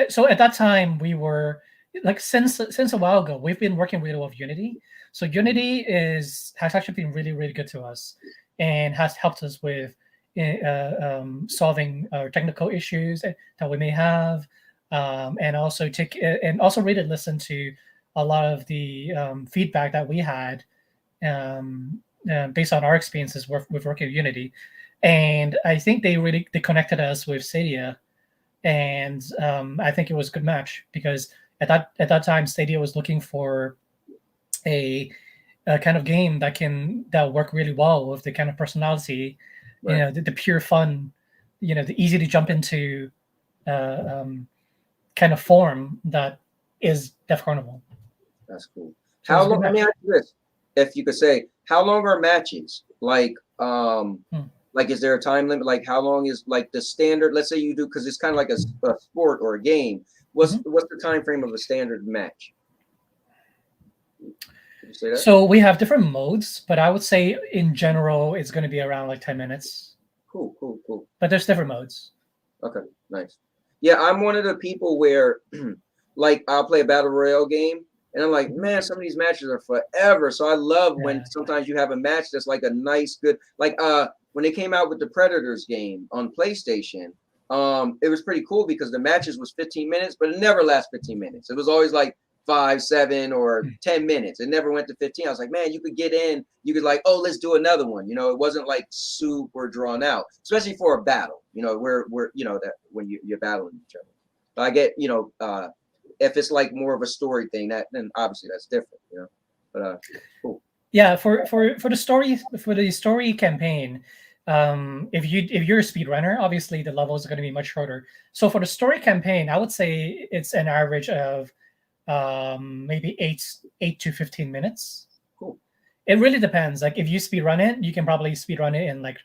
So at that time we were like since a while ago we've been working really well with Unity. So Unity has actually been really, really good to us and has helped us with solving technical issues that we may have, and also really listen to a lot of the feedback that we had based on our experiences with working with Unity. And I think they connected us with Stadia, and I think it was a good match because at that time Stadia was looking for a kind of game that work really well with the kind of personality, right. The pure fun, the easy to jump into kind of form that is Death Carnival. That's cool. So how long? Let me ask you this: if you could say, how long are matches? Like, is there a time limit? Like, how long is like the standard? Let's say you do, because it's kind of like a sport or a game. What's the time frame of a standard match? Say that? So we have different modes, but I would say in general it's going to be around like 10 minutes. Cool. But there's different modes. Okay, nice. Yeah, I'm one of the people where like I'll play a battle royale game and I'm like, man, some of these matches are forever. So I love when sometimes you have a match that's like a nice, good, like when they came out with the Predators game on PlayStation, it was pretty cool because the matches was 15 minutes, but it never lasts 15 minutes. It was always like 5, 7, or 10 minutes. It never went to 15. I was like, man, you could get in, you could like, oh, let's do another one. You know, it wasn't like super drawn out, especially for a battle, you know, where you know, that when you're battling each other. But I get, you know, if it's like more of a story thing, then obviously that's different, you know. But cool. Yeah, for the story campaign, if you're a speedrunner, obviously the levels are going to be much shorter. So for the story campaign, I would say it's an average of maybe 8 to 15 minutes. Cool. It really depends. Like if you speedrun it, you can probably speedrun it in like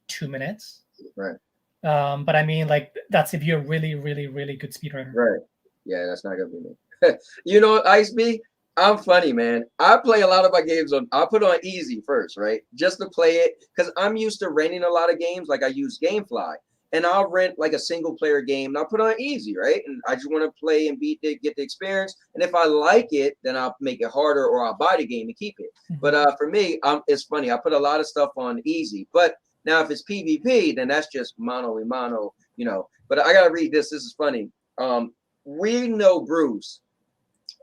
2 minutes. Right. But I mean, like that's if you're a really, really, really good speedrunner. Right. Yeah, that's not gonna be me. You know, Iceb, I'm funny, man. I play a lot of my games I put on easy first, right? Just to play it, because I'm used to renting a lot of games. Like I use GameFly, and I'll rent like a single player game, and I'll put on easy, right? And I just want to play and beat it, get the experience. And if I like it, then I'll make it harder, or I'll buy the game and keep it. But for me, it's funny. I put a lot of stuff on easy. But now if it's PvP, then that's just mano y mano, you know. But I gotta read this. This is funny. We know Bruce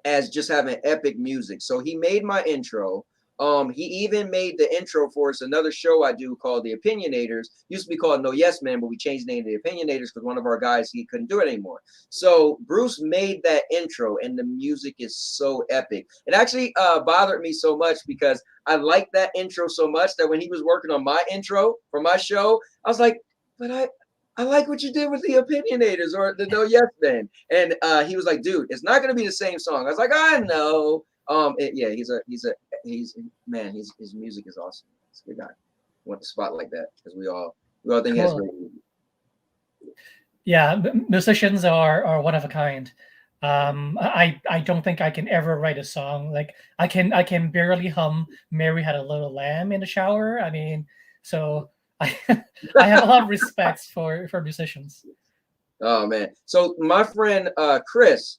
as just having epic music. So he made my intro. He even made the intro for us, another show I do called The Opinionators. Used to be called No Yes Man, but we changed the name to The Opinionators because one of our guys, he couldn't do it anymore. So Bruce made that intro, and the music is so epic. It actually bothered me so much because I liked that intro so much that when he was working on my intro for my show, I was like, but I like what you did with The Opinionators or the No Yes Man. And he was like, dude, it's not going to be the same song. I was like, I know. Yeah, his music is awesome. It's a good guy. Want the spot like that because we all think he has great music. Yeah, musicians are one of a kind. I don't think I can ever write a song. Like I can barely hum "Mary Had a Little Lamb" in the shower. I mean, so I have a lot of respect for musicians. Oh man. So my friend Chris,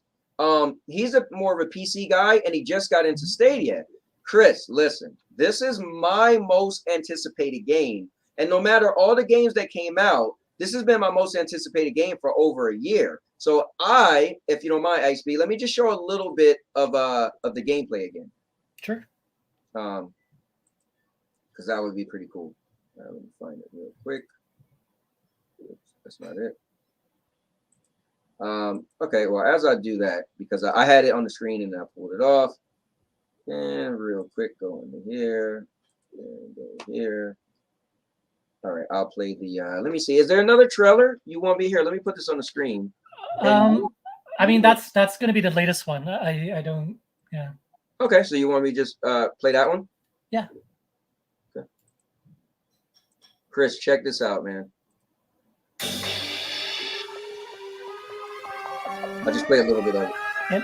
he's more of a PC guy and he just got into Stadia. Chris, listen, this is my most anticipated game. And no matter all the games that came out, this has been my most anticipated game for over a year. So if you don't mind, Iceb, let me just show a little bit of the gameplay again. Sure. Because that would be pretty cool. Let me find it real quick. Oops, that's not it. Okay, well, as I do that, because I had it on the screen and I pulled it off. And real quick, go into here. And go here. All right, I'll play the, let me see. Is there another trailer? You want me here? Let me put this on the screen. I mean, that's going to be the latest one. I don't, yeah. Okay, so you want me to just play that one? Yeah. Okay. Chris, check this out, man. I'll just play a little bit of it.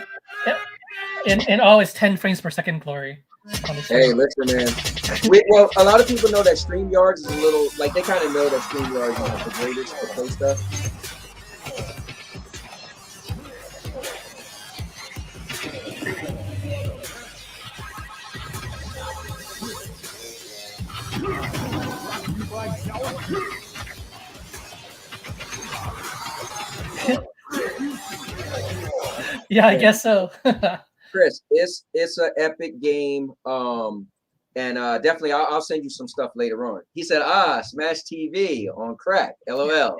And always 10 frames per second glory. Hey, listen, man. Well, a lot of people know that StreamYards is a little, like, they kind of know that StreamYards is not the greatest to play stuff. Yeah, I guess so. Chris, it's an epic game. And definitely I'll send you some stuff later on. He said, Smash TV on crack, LOL.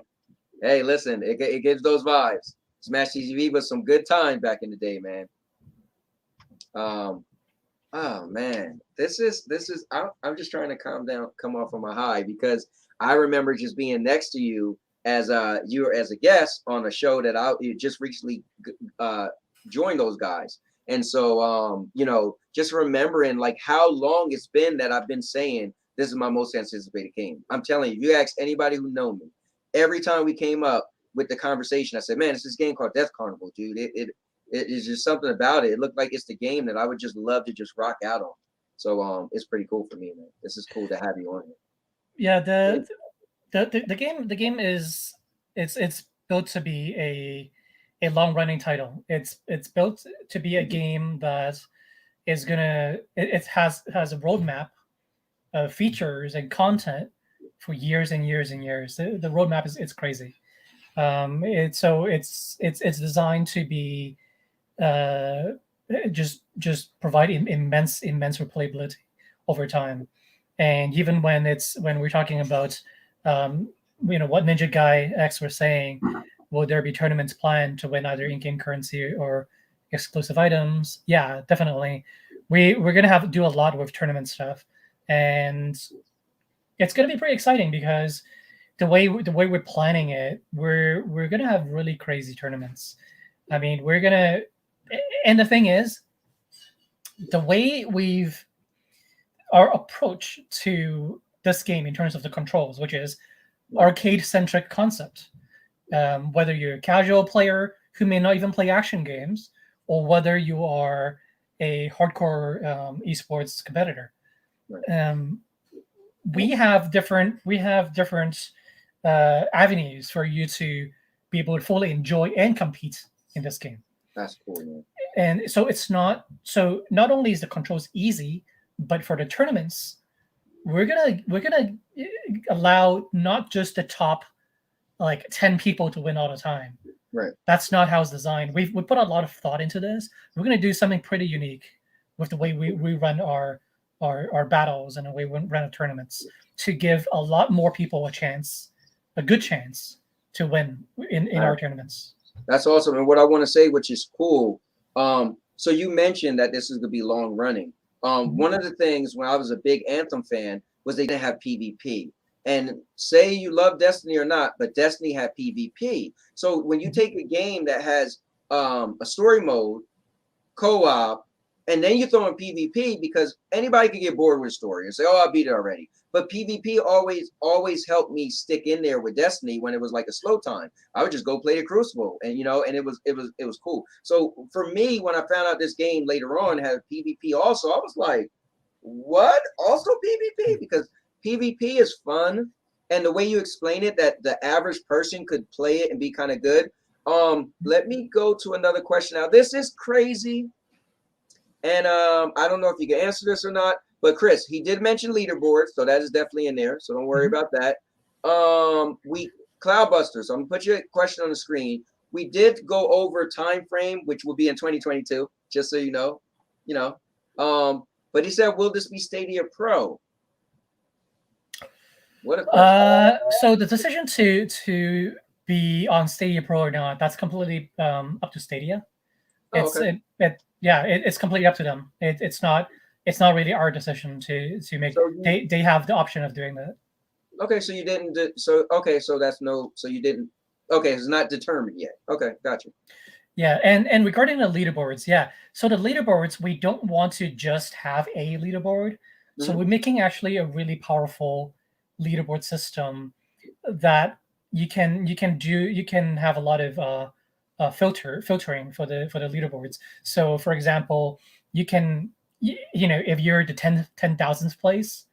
Hey, listen, it gives those vibes. Smash TV was some good time back in the day, man. Oh man, this is I'm just trying to come off of my high because I remember just being next to you as you were as a guest on a show that I just recently joined those guys. And so, you know, just remembering like how long it's been that I've been saying this is my most anticipated game. I'm telling you, you ask anybody who know me, every time we came up with the conversation, I said, man, it's this game called Death Carnival, dude. It is just something about it. It looked like it's the game that I would just love to just rock out on. So it's pretty cool for me, man. This is cool to have you on here. Yeah, the game is it's built to be a long-running title. It's built to be a game that is gonna it has a roadmap of features and content for years and years and years. The roadmap is it's crazy. It's designed to be just provide immense replayability over time. And even when we're talking about what Ninja Guy X was saying, will there be tournaments planned to win either in-game currency or exclusive items? Yeah, definitely. We're gonna have to do a lot with tournament stuff, and it's gonna be pretty exciting because the way we're planning it, we're gonna have really crazy tournaments. I mean, and the thing is, the way our approach to this game in terms of the controls, which is arcade-centric concept. Whether you're a casual player who may not even play action games, or whether you are a hardcore esports competitor, we have different avenues for you to be able to fully enjoy and compete in this game. That's cool, man. And so not only is the controls easy, but for the tournaments, we're gonna allow not just the top 10 people to win all the time. Right. That's not how it's designed. We put a lot of thought into this. We're gonna do something pretty unique with the way we run our battles and the way we run our tournaments to give a lot more people a good chance to win in our tournaments. That's awesome. And what I want to say, which is cool, so you mentioned that this is going to be long running. One of the things when I was a big Anthem fan was they didn't have PvP. And say you love Destiny or not, but Destiny had PvP. So when you take a game that has a story mode, co-op, and then you throw in PvP, because anybody can get bored with a story and say, "Oh, I beat it already." But PvP always helped me stick in there with Destiny when it was like a slow time. I would just go play the Crucible, and and it was cool. So for me, when I found out this game later on had PvP also, I was like, "What? Also PvP?" Because PvP is fun, and the way you explain it, that the average person could play it and be kind of good. Let me go to another question. Now, this is crazy, and I don't know if you can answer this or not. But Chris, he did mention leaderboards, so that is definitely in there. So don't worry about that. Cloudbusters. I'm gonna put your question on the screen. We did go over time frame, which will be in 2022, just so you know. But he said, "Will this be Stadia Pro?" What a question. So the decision to be on Stadia Pro or not, that's completely up to Stadia. Okay. It's completely up to them. It's not really our decision to make. So they have the option of doing that. Okay, so you didn't. So that's no. So you didn't. Okay, it's not determined yet. Okay, gotcha. Yeah, and regarding the leaderboards, so the leaderboards, we don't want to just have a leaderboard. So we're making actually a really powerful leaderboard system that you can have a lot of filtering for the leaderboards. So for example, you can if you're the 10,000th place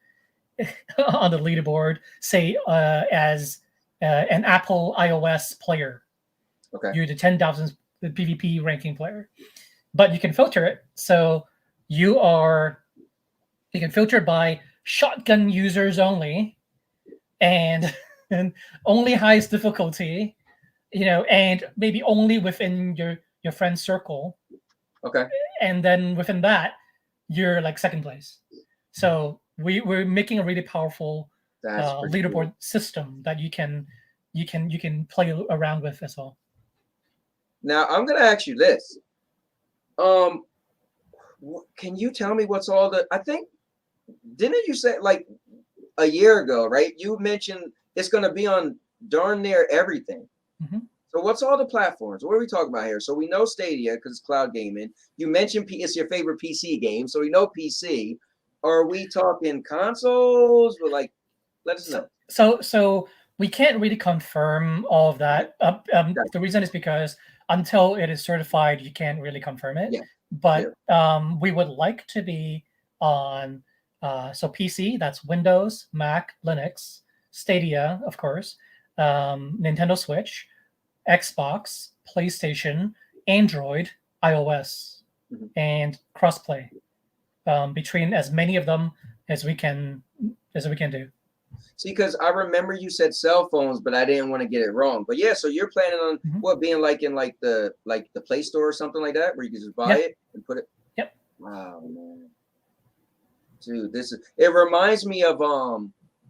on the leaderboard, say as an Apple iOS player, you're the 10,000th PvP ranking player, but you can filter it. So you can filter by shotgun users only, and only highest difficulty, and maybe only within your friend's circle. Okay. And then within that, you're like second place. So we're making a really powerful leaderboard system that you can play around with as well. Now I'm gonna ask you this. Can you tell me what's all the? I think didn't you say like a year ago, right? You mentioned it's gonna be on darn near everything. So what's all the platforms? What are we talking about here? So we know Stadia because it's cloud gaming. You mentioned it's your favorite PC game, so we know PC. Are we talking consoles? Or like, let us know. So we can't really confirm all of that. The reason is because until it is certified, you can't really confirm it. Yeah. But we would like to be on so PC, that's Windows, Mac, Linux, Stadia, of course, Nintendo Switch, Xbox, PlayStation, Android, iOS, and crossplay between as many of them as we can do. See, because I remember you said cell phones, but I didn't want to get it wrong. But yeah, so you're planning on what being like in like the Play Store or something like that, where you can just buy it and put it. Yep. Wow, man. Dude, it reminds me of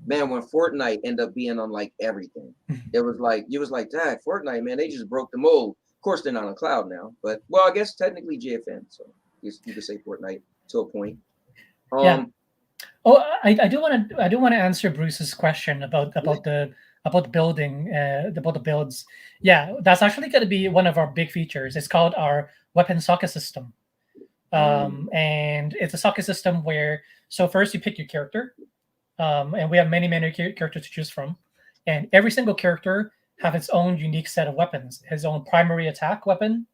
man, when Fortnite ended up being on like everything. It was like you was like, Dad, Fortnite, man, they just broke the mold. Of course, they're not on cloud now, but well, I guess technically GFN, so you could say Fortnite to a point. Yeah. Oh, I do want to answer Bruce's question about the building, about the builds. Yeah, that's actually going to be one of our big features. It's called our weapon socket system, and it's a socket system where first you pick your character, and we have many characters to choose from, and every single character have its own unique set of weapons, his own primary attack weapon,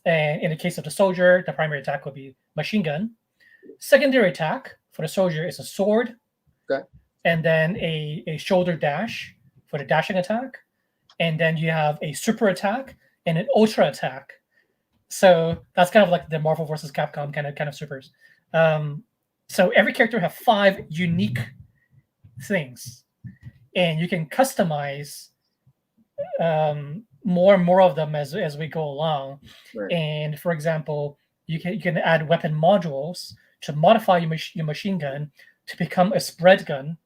and in the case of the soldier, the primary attack would be machine gun. Secondary attack for the soldier is a sword, and then a shoulder dash for the dashing attack, and then you have a super attack and an ultra attack. So that's kind of like the Marvel versus Capcom kind of supers. So every character have 5 unique things, and you can customize more and more of them as we go along. Right. And for example, you can add weapon modules to modify your machine gun to become a spread gun.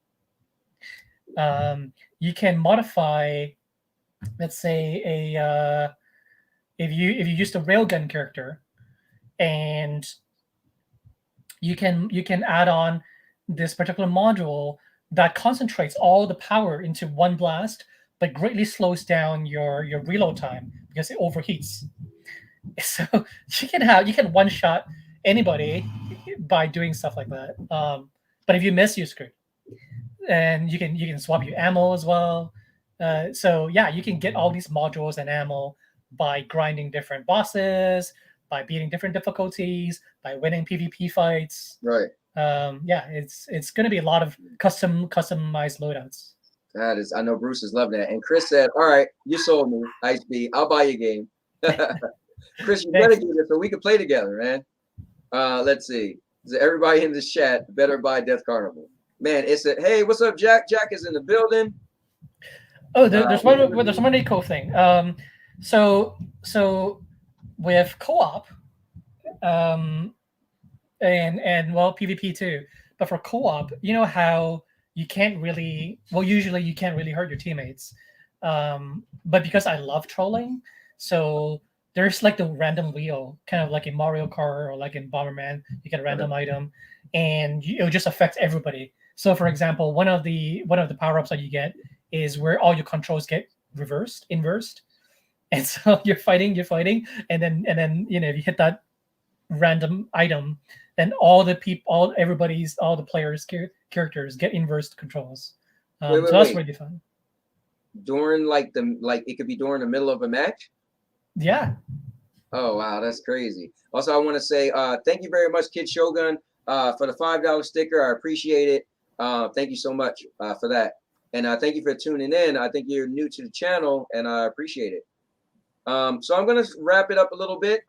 You can modify, let's say, if you used a railgun character, and you can add on this particular module that concentrates all the power into one blast, but greatly slows down your reload time because it overheats. So you can one shot anybody by doing stuff like that. But if you miss, you're screwed. And you can swap your ammo as well. So yeah, you can get all these modules and ammo by grinding different bosses, by beating different difficulties, by winning PvP fights. Right. Yeah, it's going to be a lot of customized loadouts. That is, I know Bruce is loving that. And Chris said, "All right, you sold me, Iceb. I'll buy your game." Chris, you better do this so we can play together, man. Let's see. So everybody in the chat better buy Death Carnival. Man, it's a hey, what's up, Jack? Jack is in the building. Oh, there's one really cool thing. So with co-op, and well, PvP too. But for co-op, you know how you can't really, well, usually you can't really hurt your teammates. But because I love trolling, so there's like the random wheel, kind of like in Mario Kart or like in Bomberman, you get a random item, and it'll just affect everybody. So, for example, one of the power-ups that you get is where all your controls get inversed, and so you're fighting, and then if you hit that random item, then all the players' characters get inversed controls. So that's really fun. During it could be during the middle of a match. Yeah. Oh wow, that's crazy. Also, I want to say thank you very much, Kid Shogun, for the $5 sticker. I appreciate it. Thank you so much for that, and thank you for tuning in. I think you're new to the channel, and I appreciate it. So I'm gonna wrap it up a little bit.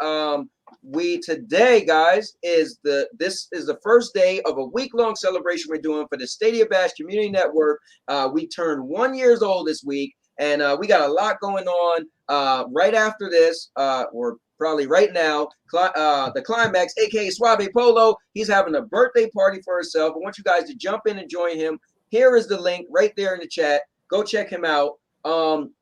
Today, guys, this is the first day of a week-long celebration we're doing for the Stadia Bash Community Network. We turned 1 year old this week, and we got a lot going on. Right after this, or probably right now, the Climax, aka Suave Polo, he's having a birthday party for himself. I want you guys to jump in and join him. Here is the link right there in the chat. Go check him out.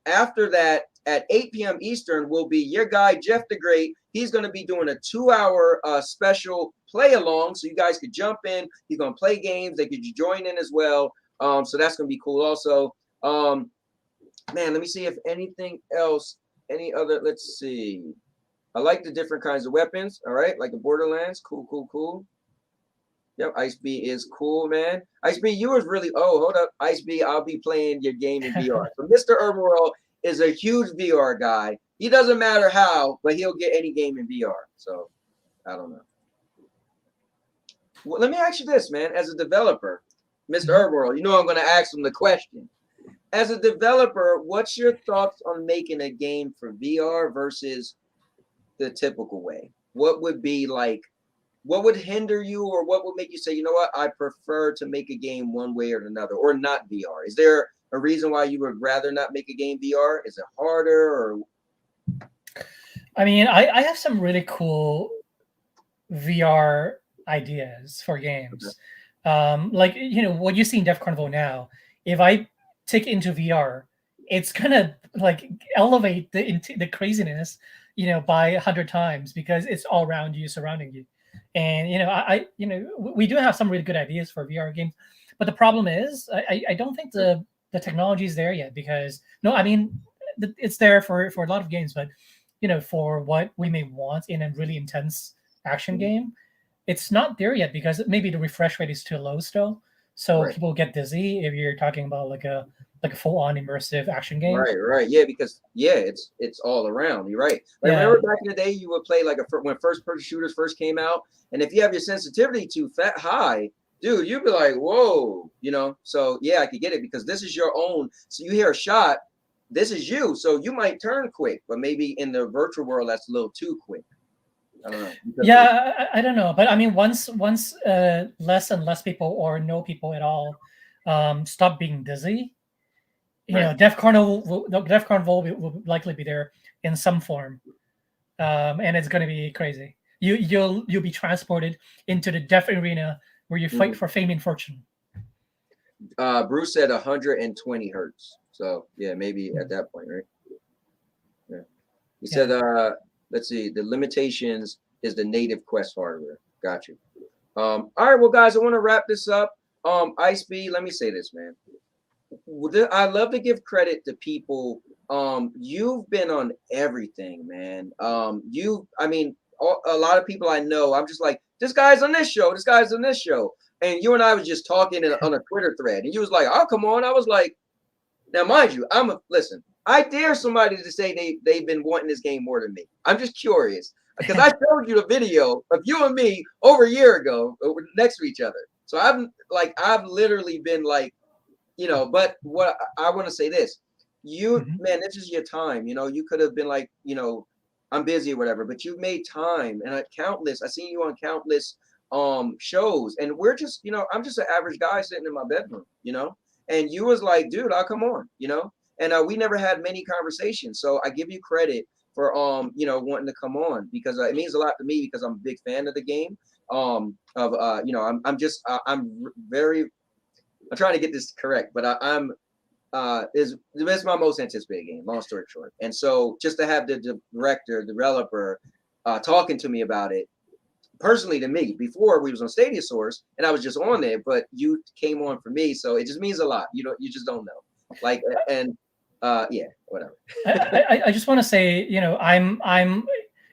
After that, at 8 p.m. Eastern, will be your guy, Jeff the Great. He's going to be doing a 2-hour special play along, so you guys could jump in. He's going to play games. They could join in as well. So that's going to be cool also. Man, let me see if anything else, let's see. I like the different kinds of weapons. All right, like the Borderlands. Cool. Yep, Iceb is cool, man. Iceb, you was really, hold up. Iceb, I'll be playing your game in VR. So Mr. Urban World is a huge VR guy. He doesn't matter how, but he'll get any game in VR. So I don't know. Well, let me ask you this, man. As a developer, Mr. Urban World, you know I'm going to ask him the question. As a developer, what's your thoughts on making a game for VR versus the typical way? What would be like what would hinder you, or what would make you say, you know what, I prefer to make a game one way or another, or not VR? Is there a reason why you would rather not make a game VR? Is it harder, or? I mean, I have some really cool VR ideas for games. Like, you know, what you see in Dev Carnival now, if I take it into VR, it's gonna like elevate the craziness, you know, by 100 times, because it's all around you, surrounding you. And you know, you know, we do have some really good ideas for VR games, but the problem is, I don't think the technology is there yet. Because no, I mean, it's there for a lot of games, but you know, for what we may want in a really intense action game, it's not there yet, because maybe the refresh rate is too low still. So Right. people get dizzy if you're talking about like a full-on immersive action game. Right. Yeah, because it's all around. You're right. Like, Yeah. remember back in the day, you would play like when first-person shooters first came out, and if you have your sensitivity too high, dude, you'd be like, whoa, you know. So yeah, I could get it, because this is your own. So you hear a shot, this is you. So you might turn quick, but maybe in the virtual world, that's a little too quick. I don't know. Yeah, I don't know, but I mean, once less and less people, or no people at all, stop being dizzy, you know, Dev Carnival will likely be there in some form, and it's going to be crazy. You'll be transported into the death arena where you fight for fame and fortune. Bruce said 120 hertz. So yeah, maybe at that point, right? Yeah. He said, let's see, the limitations is the native Quest hardware. Got you. All right, well, guys, I want to wrap this up. Iceb, let me say this, man. I love to give credit to people. You've been on everything, man. I mean, a lot of people I know, I'm just like, this guy's on this show, this guy's on this show. And you and I was just talking on a Twitter thread, and you was like, oh, come on. I was like, now, mind you, listen, I dare somebody to say they've been wanting this game more than me. I'm just curious, because I showed you the video of you and me over a year ago next to each other. So I've literally been like, you know, but what I want to say this, man, this is your time. You know, you could have been like, you know, I'm busy or whatever, but you made time, and I seen you on countless shows, and we're just, you know, I'm just an average guy sitting in my bedroom, you know, and you was like, dude, I'll come on, you know, and we never had many conversations. So I give you credit for you know, wanting to come on, because it means a lot to me, because I'm a big fan of the game. You know, I'm trying to get this correct, but it's my most anticipated game, long story short. And so just to have the developer talking to me about it personally to me, before we was on Stadia Source and I was just on there, but you came on for me, so it just means a lot. You just don't know, like, and yeah, whatever. I just want to say, you know, I'm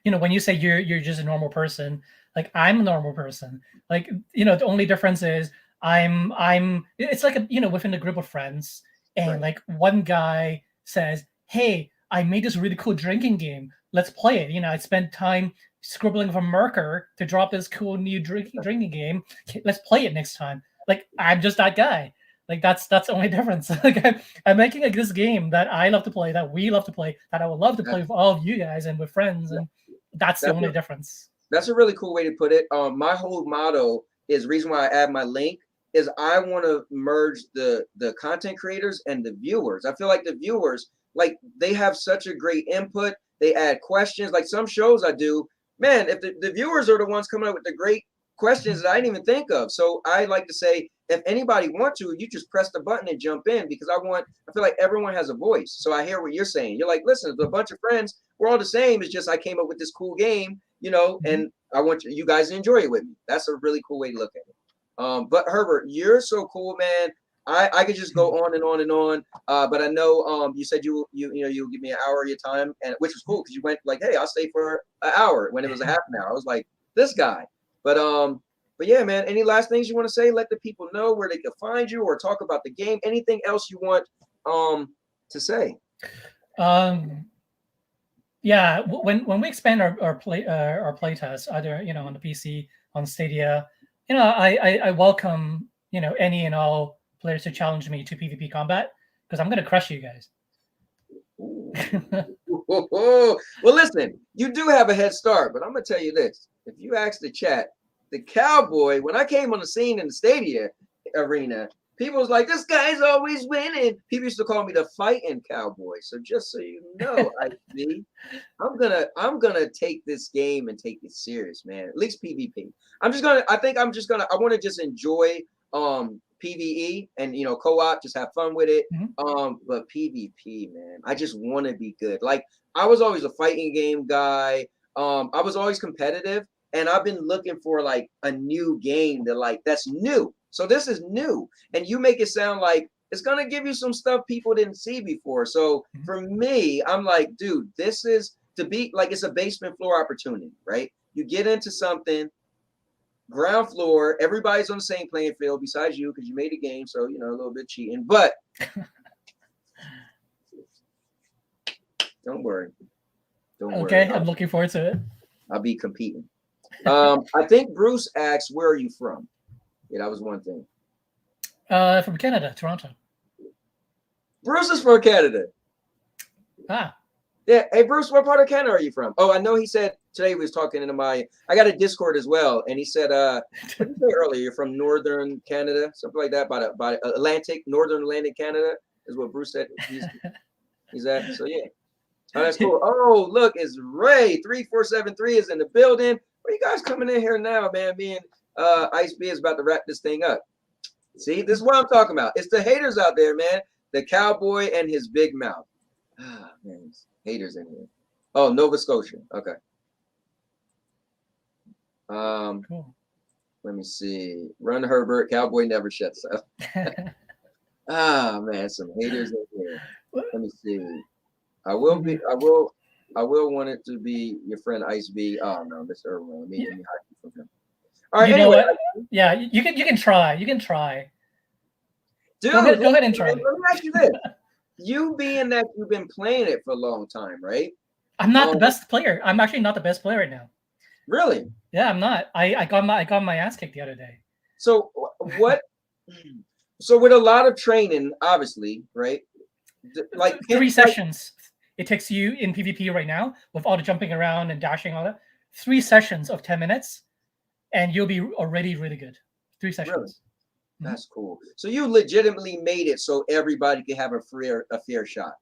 you know, when you say you're just a normal person, like, I'm a normal person. Like, you know, the only difference is it's like you know, within a group of friends, and like one guy says, hey, I made this really cool drinking game, let's play it. You know, I spent time scribbling with a marker to drop this cool new drinking game, let's play it next time. Like, I'm just that guy. Like, that's the only difference. Like, I'm making like this game that I love to play, that we love to play, that I would love to play with all of you guys and with friends, and that's the only difference. That's a really cool way to put it. My whole motto is, reason why I add my link is I want to merge the content creators and the viewers. I feel like the viewers, like, they have such a great input. They add questions. Like some shows I do, man, if the viewers are the ones coming up with the great questions that I didn't even think of. So I like to say, if anybody wants to, you just press the button and jump in, because I feel like everyone has a voice. So I hear what you're saying. You're like, listen, a bunch of friends, we're all the same. It's just I came up with this cool game, you know, and I want you guys to enjoy it with me. That's a really cool way to look at it. But Herbert, you're so cool, man. I could just go on and on and on. But I know you said you'll give me an hour of your time, and which was cool, because you went like, hey, I'll stay for an hour when it was a half an hour. I was like, this guy. But yeah, man, any last things you want to say? Let the people know where they can find you, or talk about the game. Anything else you want to say? Yeah, when we expand our play test, either, you know, on the PC, on Stadia, you know, I welcome, you know, any and all players to challenge me to PvP combat, because I'm gonna crush you guys. Well, listen, you do have a head start, but I'm gonna tell you this: if you ask the chat, the cowboy, when I came on the scene in the stadium arena, people was like, this guy's always winning. People used to call me the fighting cowboy. So just so you know, I'm gonna take this game and take it serious, man. At least PvP. I want to just enjoy PvE and co-op, just have fun with it. But PvP, man, I just want to be good. Like I was always a fighting game guy. I was always competitive, and I've been looking for like a new game that's new. So this is new, and you make it sound like it's gonna give you some stuff people didn't see before. So for me, I'm like, dude, this is to be like it's a basement floor opportunity, right? You get into something, ground floor, everybody's on the same playing field besides you because you made a game, so a little bit cheating, but don't worry. Okay, I'm looking forward to it. I'll be competing. I think Bruce asked, where are you from? Yeah, that was one thing. From Canada, Toronto. Bruce is from Canada. Ah. Yeah. Hey, Bruce, what part of Canada are you from? Oh, I know he said today he was talking into I got a Discord as well, and he said, what did you say earlier? You're from Northern Canada, something like that, by Northern Atlantic Canada is what Bruce said. He's at. So yeah. Oh, that's cool. Oh, look, it's Ray 3473 is in the building. What are you guys coming in here now, man? Me and Iceb is about to wrap this thing up. See, this is what I'm talking about. It's the haters out there, man. The cowboy and his big mouth. Ah, man, haters in here. Oh, Nova Scotia. Okay. Cool. Let me see. Run Herbert. Cowboy never shuts up. Ah, man, some haters in here. Let me see. I will want it to be your friend Iceb. Oh no, Mr. Irwin. Let me hide you from him. All right. Anyway, yeah, you can try. You can try. Dude, go ahead and try. Let me ask you this: you being that you've been playing it for a long time, right? I'm not the best player. I'm actually not the best player right now. Really? Yeah, I'm not. I got my ass kicked the other day. So what? So with a lot of training, obviously, right? Like 3 sessions. It takes you in PvP right now with all the jumping around and dashing, all that. 3 sessions of 10 minutes, and you'll be already really good. 3 sessions. Really? That's cool. So you legitimately made it so everybody could have a fair shot.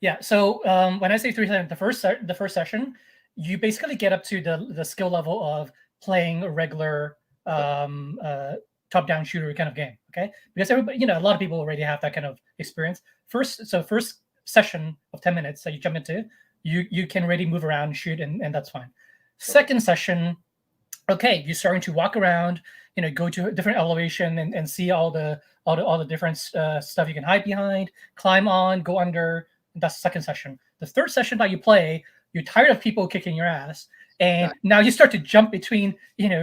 Yeah. So when I say 3 sessions, the first session, you basically get up to the skill level of playing a regular top-down shooter kind of game. Okay, because everybody, a lot of people already have that kind of experience. First session of 10 minutes that you jump into, you can already move around, shoot, and that's fine. Second session, okay, you're starting to walk around, go to a different elevation and see all the different stuff you can hide behind, climb on, go under. That's the second session. The third session that you play, you're tired of people kicking your ass, and now you start to jump between,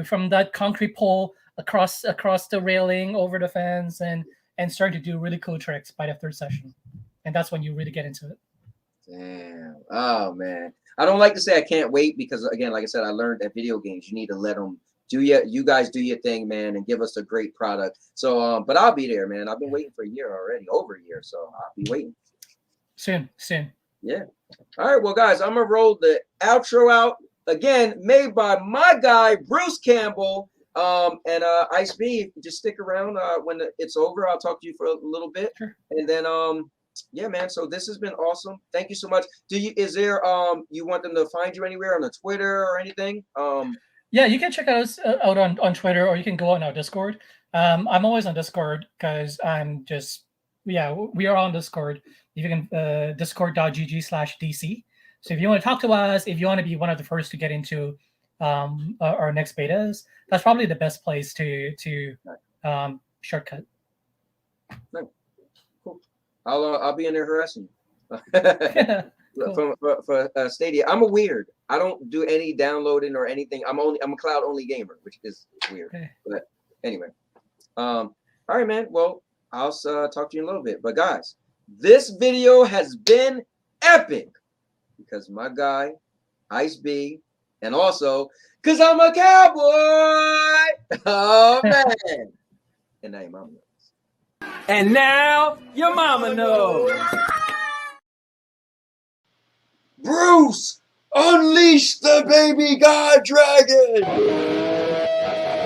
from that concrete pole across the railing, over the fence, and starting to do really cool tricks by the third session. And that's when you really get into it. Damn. Oh, man. I don't like to say I can't wait because, again, like I said, I learned that video games, you need to let them you guys do your thing, man, and give us a great product. So, but I'll be there, man. I've been waiting for a year already, over a year. So I'll be waiting. Soon. Yeah. All right. Well, guys, I'm going to roll the outro out. Again, made by my guy, Bruce Campbell. And Iceb, just stick around when it's over. I'll talk to you for a little bit. Sure. And then, yeah, man. So this has been awesome. Thank you so much. Is there, you want them to find you anywhere on the Twitter or anything? Yeah, you can check us out on Twitter, or you can go on our Discord. I'm always on Discord because we are on Discord. You can discord.gg/DC. So if you want to talk to us, if you want to be one of the first to get into our next betas, that's probably the best place to shortcut. No. Cool. I'll be in there harassing you. Cool. For Stadia. I'm a weird. I don't do any downloading or anything. I'm a cloud only gamer, which is weird. Okay. But anyway, all right, man. Well, I'll talk to you in a little bit. But guys, this video has been epic because my guy Iceb, and also because I'm a cowboy. Oh man! And now your mama knows. And now your mama knows. Bruce, unleash the baby god dragon! Bye.